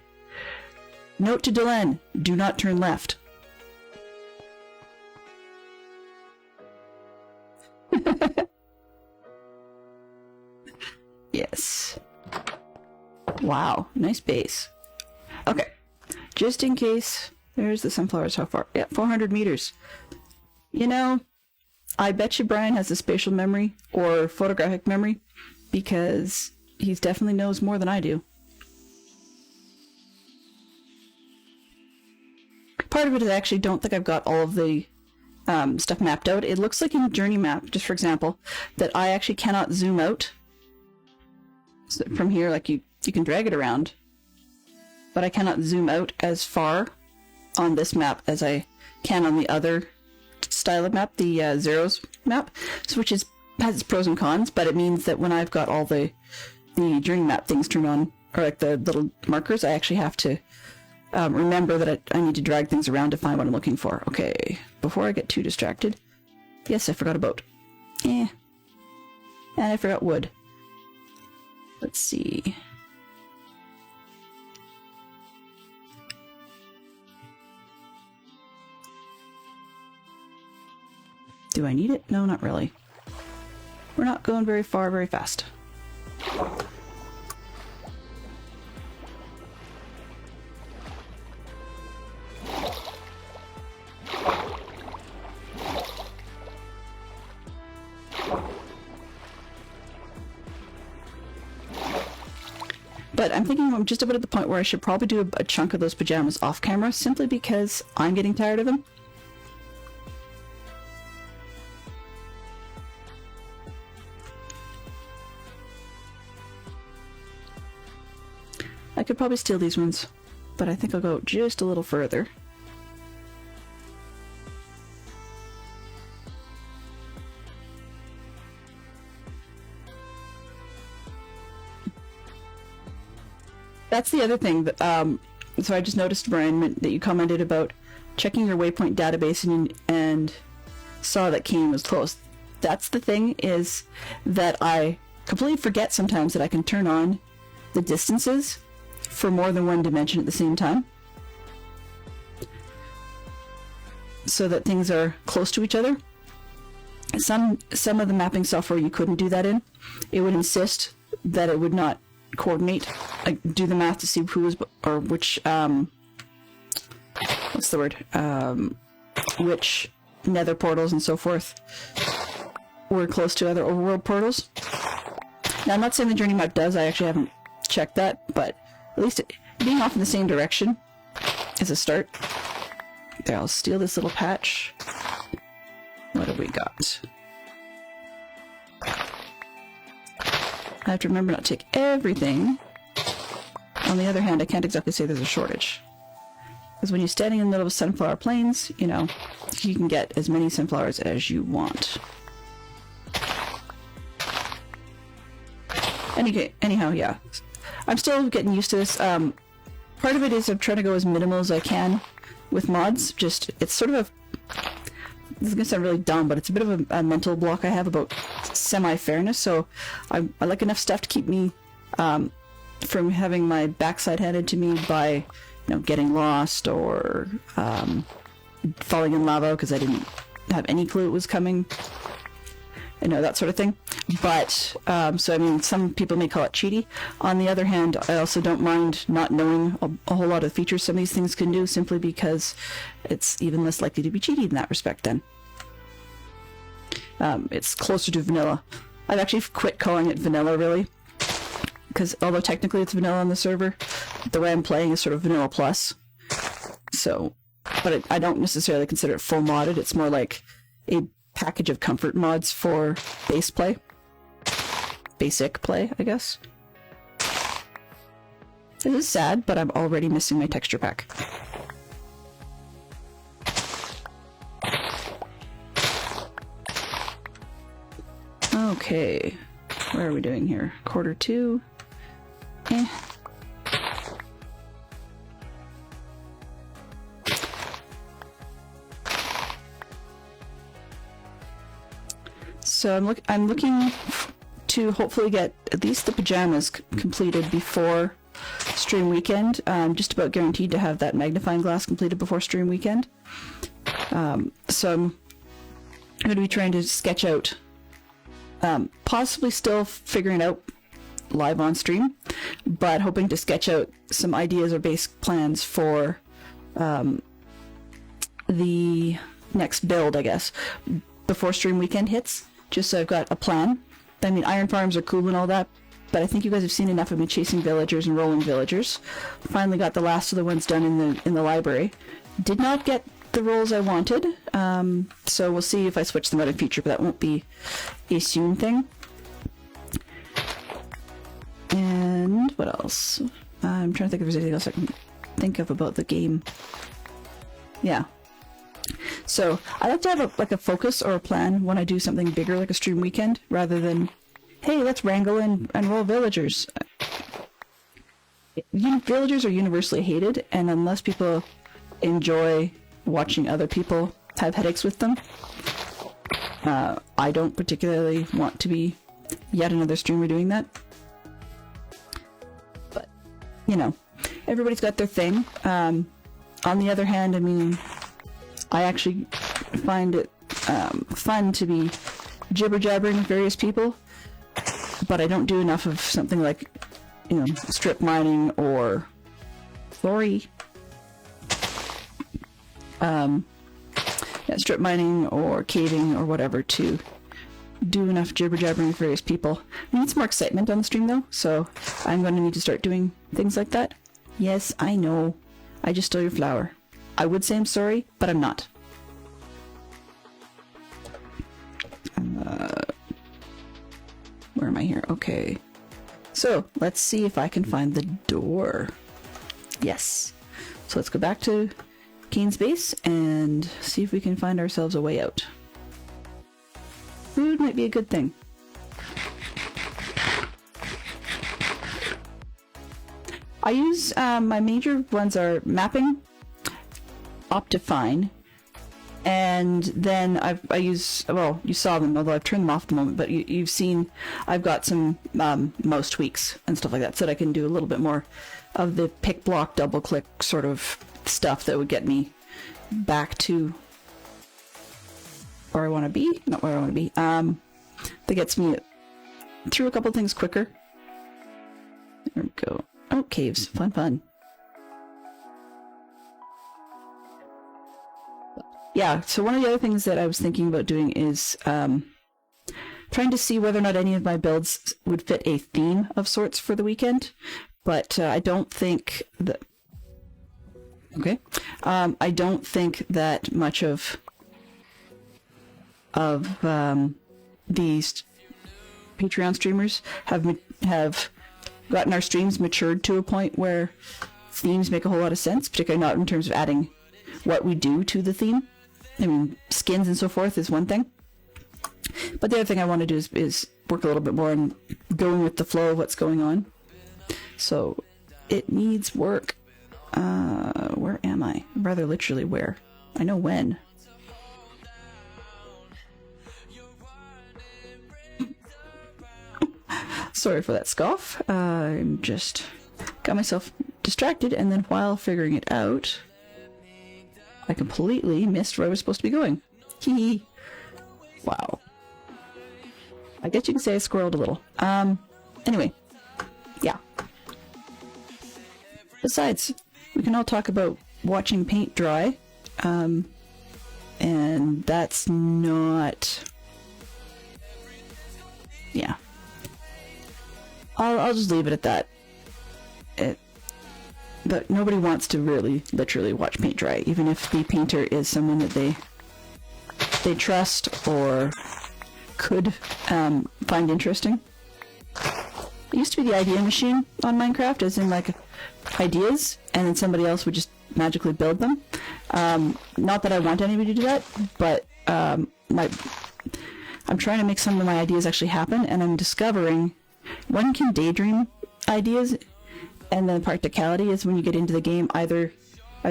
Note to Delenn, do not turn left. Yes. Wow, nice base. Okay, just in case... There's the sunflowers. How far? Yeah, 400 meters. You know, I bet you Brian has a spatial memory or photographic memory because he definitely knows more than I do. Part of it is I actually don't think I've got all of the stuff mapped out. It looks like in Journey Map, just for example, that I actually cannot zoom out. So from here, like you can drag it around, but I cannot zoom out as far on this map as I can on the other style of map, the Zeros map, so which has its pros and cons, but it means that when I've got all the Journey Map things turned on, or like the little markers, I actually have to remember that I need to drag things around to find what I'm looking for. Okay, before I get too distracted, yes, I forgot a boat. And I forgot wood. Let's see. Do I need it? No, not really. We're not going very far, very fast. But I'm thinking I'm just about at the point where I should probably do a chunk of those pajamas off camera, simply because I'm getting tired of them. I could probably steal these ones, but I think I'll go just a little further. That's the other thing that, so I just noticed, Brian, that you commented about checking your waypoint database and saw that Kane was close. That's the thing, is that I completely forget sometimes that I can turn on the distances for more than one dimension at the same time, so that things are close to each other. Some of the mapping software you couldn't do that in. It would insist that it would not coordinate, like do the math to see who was, or which what's the word, which nether portals and so forth were close to other overworld portals. Now, I'm not saying the journey map does, I actually haven't checked that, but at least being off in the same direction is a start. There, I'll steal this little patch. What have we got? I have to remember not to take everything. On the other hand, I can't exactly say there's a shortage, because when you're standing in the middle of sunflower plains, you know, you can get as many sunflowers as you want. Anyhow, yeah. I'm still getting used to this. Part of it is I'm trying to go as minimal as I can with mods. Just, it's sort of a... This is going to sound really dumb, but it's a bit of a mental block I have about semi-fairness, so I like enough stuff to keep me from having my backside handed to me by, you know, getting lost or falling in lava because I didn't have any clue it was coming. You know, that sort of thing. But, so I mean, some people may call it cheaty. On the other hand, I also don't mind not knowing a whole lot of features some of these things can do, simply because it's even less likely to be cheaty in that respect then. It's closer to vanilla. I've actually quit calling it vanilla, really, because although technically it's vanilla on the server, the way I'm playing is sort of vanilla plus. So, but I don't necessarily consider it full modded. It's more like a package of comfort mods for base play. Basic play, I guess. It is sad, but I'm already missing my texture pack. Okay, where are we doing here? Quarter 2. Eh. So I'm looking to hopefully get at least the pajamas completed before stream weekend. I'm just about guaranteed to have that magnifying glass completed before stream weekend. So I'm going to be trying to sketch out, possibly still figuring out live on stream, but hoping to sketch out some ideas or base plans for the next build, I guess, before stream weekend hits. Just so I've got a plan. I mean, iron farms are cool and all that, but I think you guys have seen enough of me chasing villagers and rolling villagers. Finally got the last of the ones done in the library. Did not get the rolls I wanted, so we'll see if I switch them out in future, but that won't be a soon thing. And what else? I'm trying to think if there's anything else I can think of about the game. Yeah. So I like to have a focus or a plan when I do something bigger like a stream weekend, rather than, hey, let's wrangle and roll villagers. Villagers are universally hated, and unless people enjoy watching other people have headaches with them, I don't particularly want to be yet another streamer doing that. But, you know, everybody's got their thing. On the other hand, I mean, I actually find it fun to be jibber-jabbering with various people, but I don't do enough of something like, you know, strip mining or strip mining or caving or whatever to do enough jibber jabbering with various people. We need some more excitement on the stream though, so I'm going to need to start doing things like that. Yes, I know. I just stole your flower. I would say I'm sorry, but I'm not. Where am I here? Okay. So, let's see if I can find the door. Yes. So let's go back to Kane's base and see if we can find ourselves a way out. Food might be a good thing. I use, my major ones are mapping, Optifine, and then I use, well, you saw them, although I've turned them off at the moment, but you've seen I've got some mouse tweaks and stuff like that, so that I can do a little bit more of the pick block, double click sort of stuff that would get me back to where I want to be, not where I want to be, that gets me through a couple things quicker. There we go. Oh, caves. Fun, fun. Yeah, so one of the other things that I was thinking about doing is trying to see whether or not any of my builds would fit a theme of sorts for the weekend, but I don't think that... Okay. I don't think that much of these Patreon streamers have gotten our streams matured to a point where themes make a whole lot of sense, particularly not in terms of adding what we do to the theme. I mean, skins and so forth is one thing. But the other thing I want to do is work a little bit more on going with the flow of what's going on. So it needs work. Where am I? Rather literally where. I know when. Sorry for that scoff. I'm just got myself distracted, and then while figuring it out, I completely missed where I was supposed to be going. Hee hee. Wow. I guess you can say I squirreled a little. Anyway. Yeah. Besides, we can all talk about watching paint dry. And that's not... Yeah. I'll just leave it at that. But nobody wants to really, literally watch paint dry, even if the painter is someone that they trust or could find interesting. It used to be the idea machine on Minecraft, as in like ideas, and then somebody else would just magically build them. Not that I want anybody to do that, but I'm trying to make some of my ideas actually happen, and I'm discovering one can daydream ideas, and then practicality is when you get into the game, either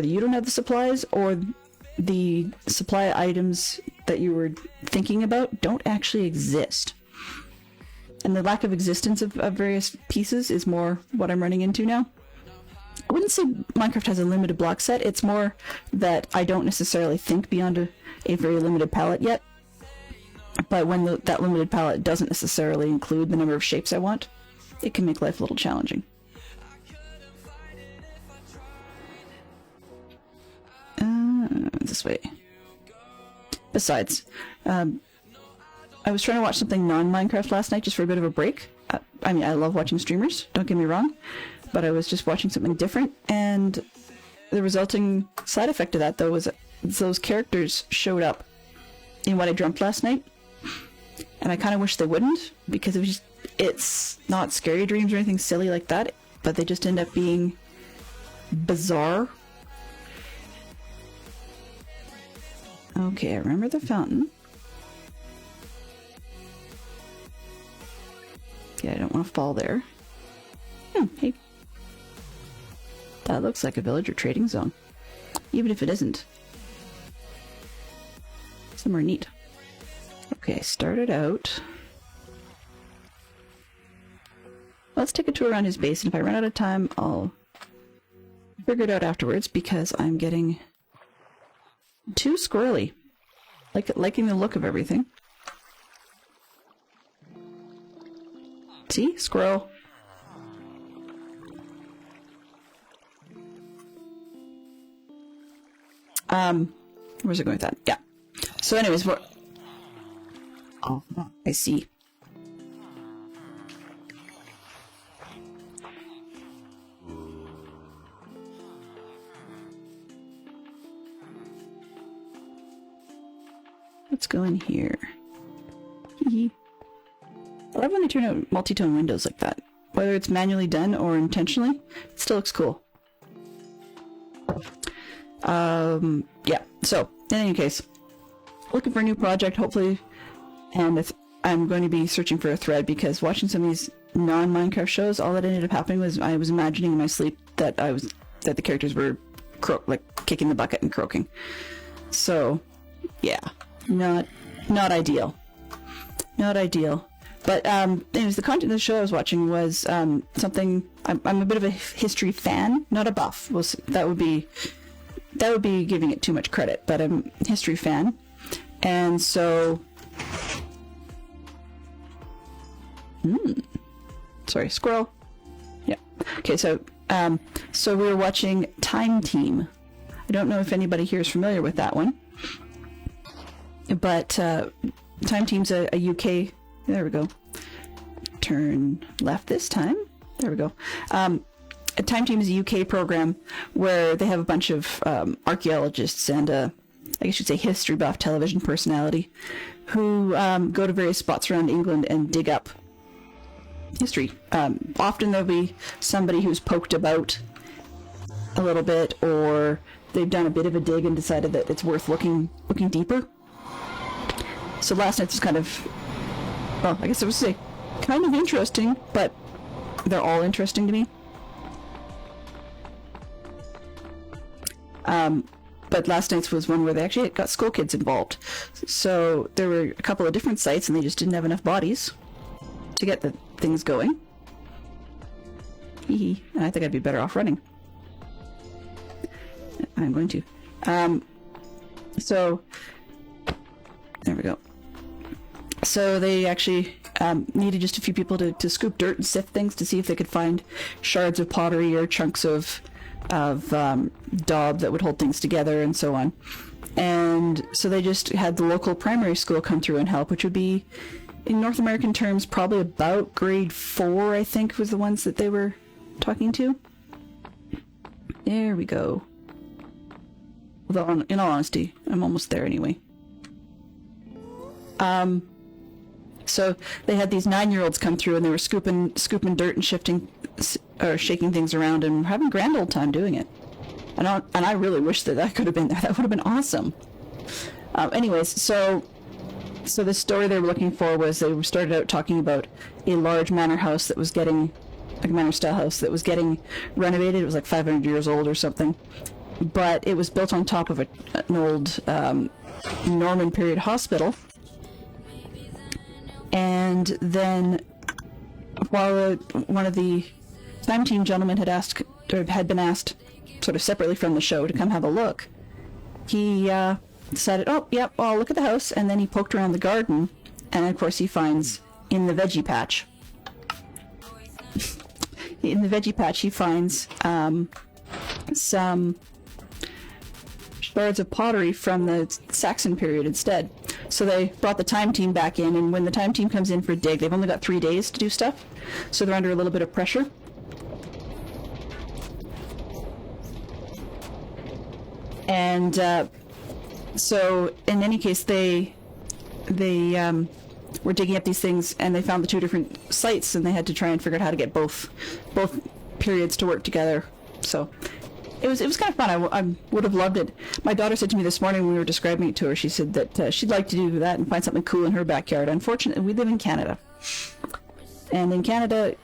you don't have the supplies, or the supply items that you were thinking about don't actually exist. And the lack of existence of various pieces is more what I'm running into now. I wouldn't say Minecraft has a limited block set, it's more that I don't necessarily think beyond a very limited palette yet. But when that limited palette doesn't necessarily include the number of shapes I want, it can make life a little challenging. This way. Besides, I was trying to watch something non-Minecraft last night just for a bit of a break. I mean, I love watching streamers, don't get me wrong, but I was just watching something different, and the resulting side effect of that, though, was those characters showed up in what I dreamt last night, and I kind of wish they wouldn't, because it's not scary dreams or anything silly like that, but they just end up being bizarre. Okay, I remember the fountain. Yeah, I don't want to fall there. Hey. That looks like a village or trading zone. Even if it isn't. Somewhere neat. Okay, started out. Let's take a tour around his base, and if I run out of time, I'll figure it out afterwards, because I'm getting too squirrely. Liking the look of everything. See? Squirrel. Where's it going with that? Yeah. So anyways, Oh, I see. Let's go in here. I love when they turn out multi-tone windows like that. Whether it's manually done or intentionally, it still looks cool. Yeah, so, in any case, looking for a new project, hopefully, and I'm going to be searching for a thread, because watching some of these non-Minecraft shows, all that ended up happening was I was imagining in my sleep that the characters were kicking the bucket and croaking. So, yeah, not ideal. Not ideal. But anyways, the content of the show I was watching was something. I'm a bit of a history fan, not a buff. That would be giving it too much credit. But I'm a history fan, and so. Sorry, squirrel. Yeah. Okay, so we were watching Time Team. I don't know if anybody here is familiar with that one, but Time Team's a UK. There we go. Turn left this time. There we go. Time Team is a UK program where they have a bunch of archaeologists and I guess you should say history buff television personality who go to various spots around England and dig up history. Often there'll be somebody who's poked about a little bit, or they've done a bit of a dig and decided that it's worth looking deeper. So last night was kind of, well, I guess I would say kind of interesting, but they're all interesting to me. But last night's was one where they actually got school kids involved. So there were a couple of different sites and they just didn't have enough bodies to get the things going. Hee hee. I think I'd be better off running. I'm going to. So there we go. So they actually needed just a few people to scoop dirt and sift things to see if they could find shards of pottery or chunks of daub that would hold things together and so on. And so they just had the local primary school come through and help, which would be, in North American terms, probably about grade 4, I think, was the ones that they were talking to. There we go. Although, in all honesty, I'm almost there anyway. So they had these 9-year-olds come through and they were scooping dirt and shaking things around and having a grand old time doing it. And I really wish that could have been there. That would have been awesome. Anyways, so the story they were looking for was they started out talking about a large manor house that was getting, like a manor style house that was getting renovated. It was like 500 years old or something. But it was built on top of an old Norman period hospital. And then, while one of the Time Team gentlemen had been asked, sort of separately from the show, to come have a look, he decided, oh, yep, I'll look at the house, and then he poked around the garden, and of course he finds, in the veggie patch, he finds some shards of pottery from the Saxon period instead. So they brought the Time Team back in, and when the Time Team comes in for a dig, they've only got 3 days to do stuff, so they're under a little bit of pressure. And so in any case, they were digging up these things, and they found the 2 different sites, and they had to try and figure out how to get both periods to work together. So it was kind of fun. I would have loved it. My daughter said to me this morning when we were describing it to her, she said that she'd like to do that and find something cool in her backyard. Unfortunately, we live in Canada. And in Canada,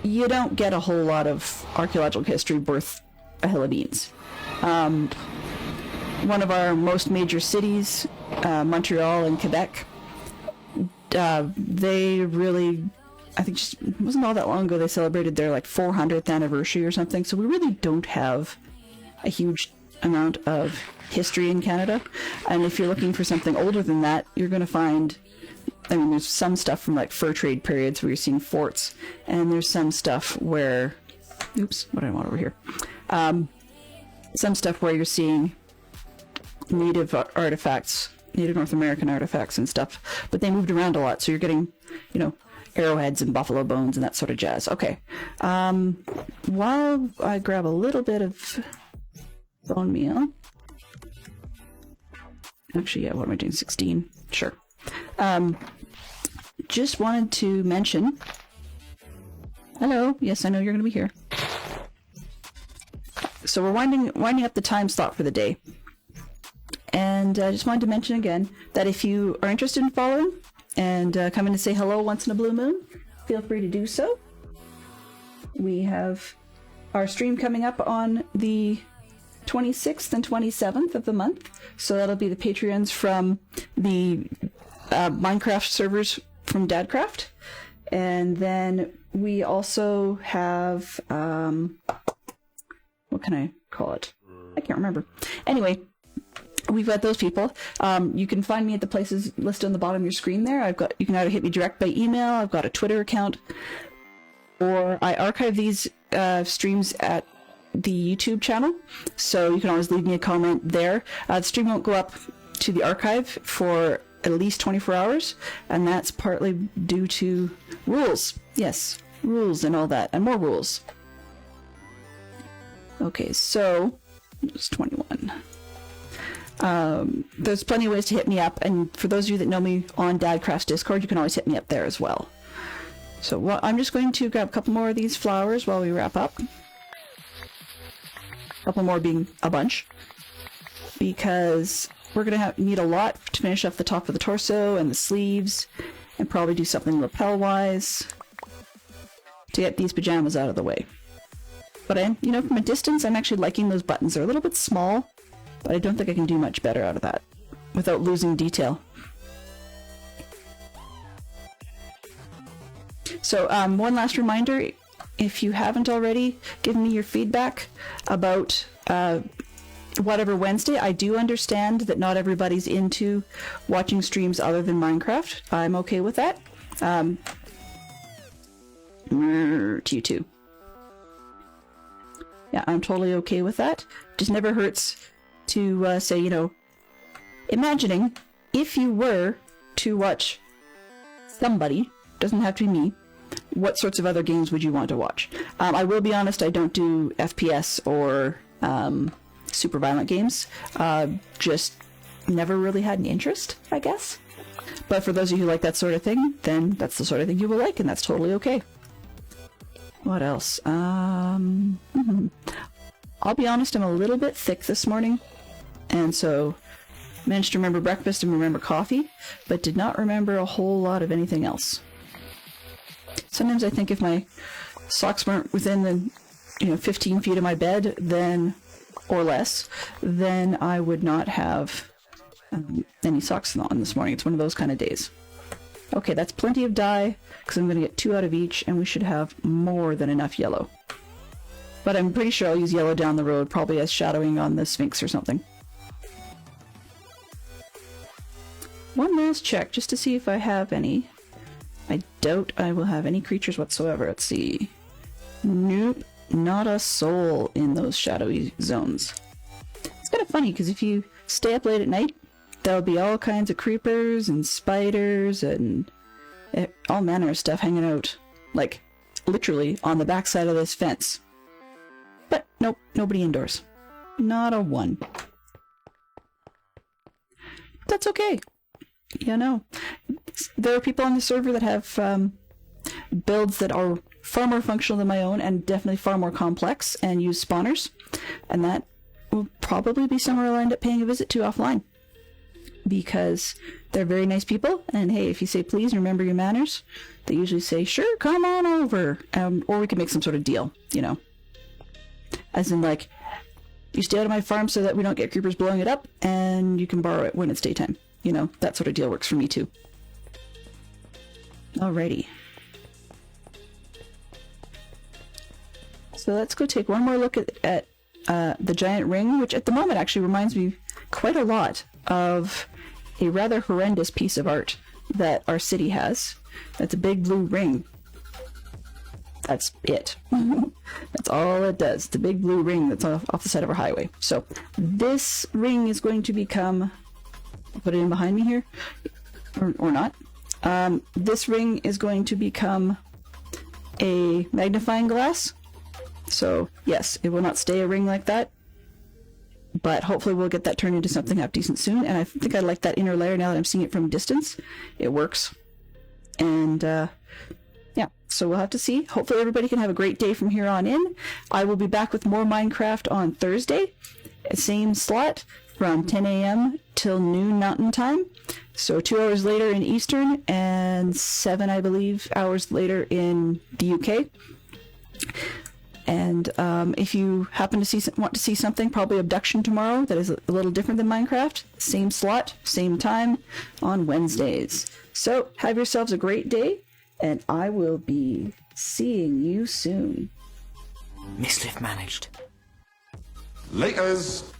you don't get a whole lot of archaeological history worth a hill of beans. One of our most major cities, Montreal and Quebec, they really, I think it wasn't all that long ago, they celebrated their 400th anniversary or something, so we really don't have a huge amount of history in Canada. And if you're looking for something older than that, you're going to find, I mean, there's some stuff from fur trade periods where you're seeing forts, and there's some stuff where, oops, what do I want over here? Some stuff where you're seeing native artifacts Native North American artifacts and stuff, but they moved around a lot, so you're getting, you know, arrowheads and buffalo bones and that sort of jazz. Okay. While I grab a little bit of bone meal. Actually, yeah, what am I doing? 16. Sure. Just wanted to mention... Hello. Yes, I know you're going to be here. So we're winding up the time slot for the day. And I just wanted to mention again that if you are interested in following and come in to say hello once in a blue moon, feel free to do so. We have our stream coming up on the 26th and 27th of the month. So that'll be the Patreons from the Minecraft servers from DadCraft. And then we also have, what can I call it? I can't remember. Anyway, we've got those people. You can find me at the places listed on the bottom of your screen there. You can either hit me direct by email, I've got a Twitter account, or I archive these streams at the YouTube channel, so you can always leave me a comment there. The stream won't go up to the archive for at least 24 hours, and that's partly due to rules. Yes, rules and all that, and more rules. Okay, so it's 21. There's plenty of ways to hit me up, and for those of you that know me on DadCraft's Discord, you can always hit me up there as well. So I'm just going to grab a couple more of these flowers while we wrap up. A couple more being a bunch, because we're going to need a lot to finish off the top of the torso and the sleeves, and probably do something lapel-wise to get these pajamas out of the way. But you know, from a distance, I'm actually liking those buttons. They're a little bit small, but I don't think I can do much better out of that without losing detail. So one last reminder, if you haven't already, give me your feedback about whatever Wednesday. I do understand that not everybody's into watching streams other than Minecraft. I'm okay with that. To you too. Yeah, I'm totally okay with that. Just never hurts to say, you know, imagining if you were to watch somebody, doesn't have to be me, what sorts of other games would you want to watch? I will be honest, I don't do FPS or super violent games. Just never really had an interest, I guess. But for those of you who like that sort of thing, then that's the sort of thing you will like, and that's totally okay. What else? I'll be honest, I'm a little bit thick this morning, and so managed to remember breakfast and remember coffee, but did not remember a whole lot of anything else. Sometimes I think if my socks weren't within the 15 feet of my bed, then or less, then I would not have any socks on this morning. It's one of those kind of days. Okay, that's plenty of dye, because I'm going to get 2 out of each, and we should have more than enough yellow. But I'm pretty sure I'll use yellow down the road, probably as shadowing on the Sphinx or something. One last check, just to see if I have any. I doubt I will have any creatures whatsoever. Let's see. Nope, not a soul in those shadowy zones. It's kind of funny, because if you stay up late at night, there'll be all kinds of creepers and spiders and all manner of stuff hanging out, like, literally on the backside of this fence. But nope, nobody indoors. Not a one. That's okay. You know, there are people on the server that have builds that are far more functional than my own, and definitely far more complex, and use spawners, and that will probably be somewhere I'll end up paying a visit to offline, because they're very nice people, and hey, if you say please remember your manners, they usually say sure, come on over, or we can make some sort of deal, you know, as in like, you stay out of my farm so that we don't get creepers blowing it up, and you can borrow it when it's daytime. You know, that sort of deal works for me too. Alrighty. So let's go take one more look at the giant ring, which at the moment actually reminds me quite a lot of a rather horrendous piece of art that our city has. That's a big blue ring. That's it. That's all it does. It's a big blue ring that's off the side of our highway. So this ring is going to become I'll put it in behind me here, or not. This ring is going to become a magnifying glass. So yes, it will not stay a ring like that, but hopefully we'll get that turned into something half decent soon. And I think I like that inner layer now that I'm seeing it from a distance. It works. And yeah, so we'll have to see. Hopefully everybody can have a great day from here on in. I will be back with more Minecraft on Thursday, same slot from 10 a.m. till noon Mountain Time. So 2 hours later in Eastern and 7, I believe, hours later in the UK. And if you happen to want to see something, probably Abduction tomorrow, that is a little different than Minecraft. Same slot, same time on Wednesdays. So have yourselves a great day, and I will be seeing you soon. Mischief managed. Laters.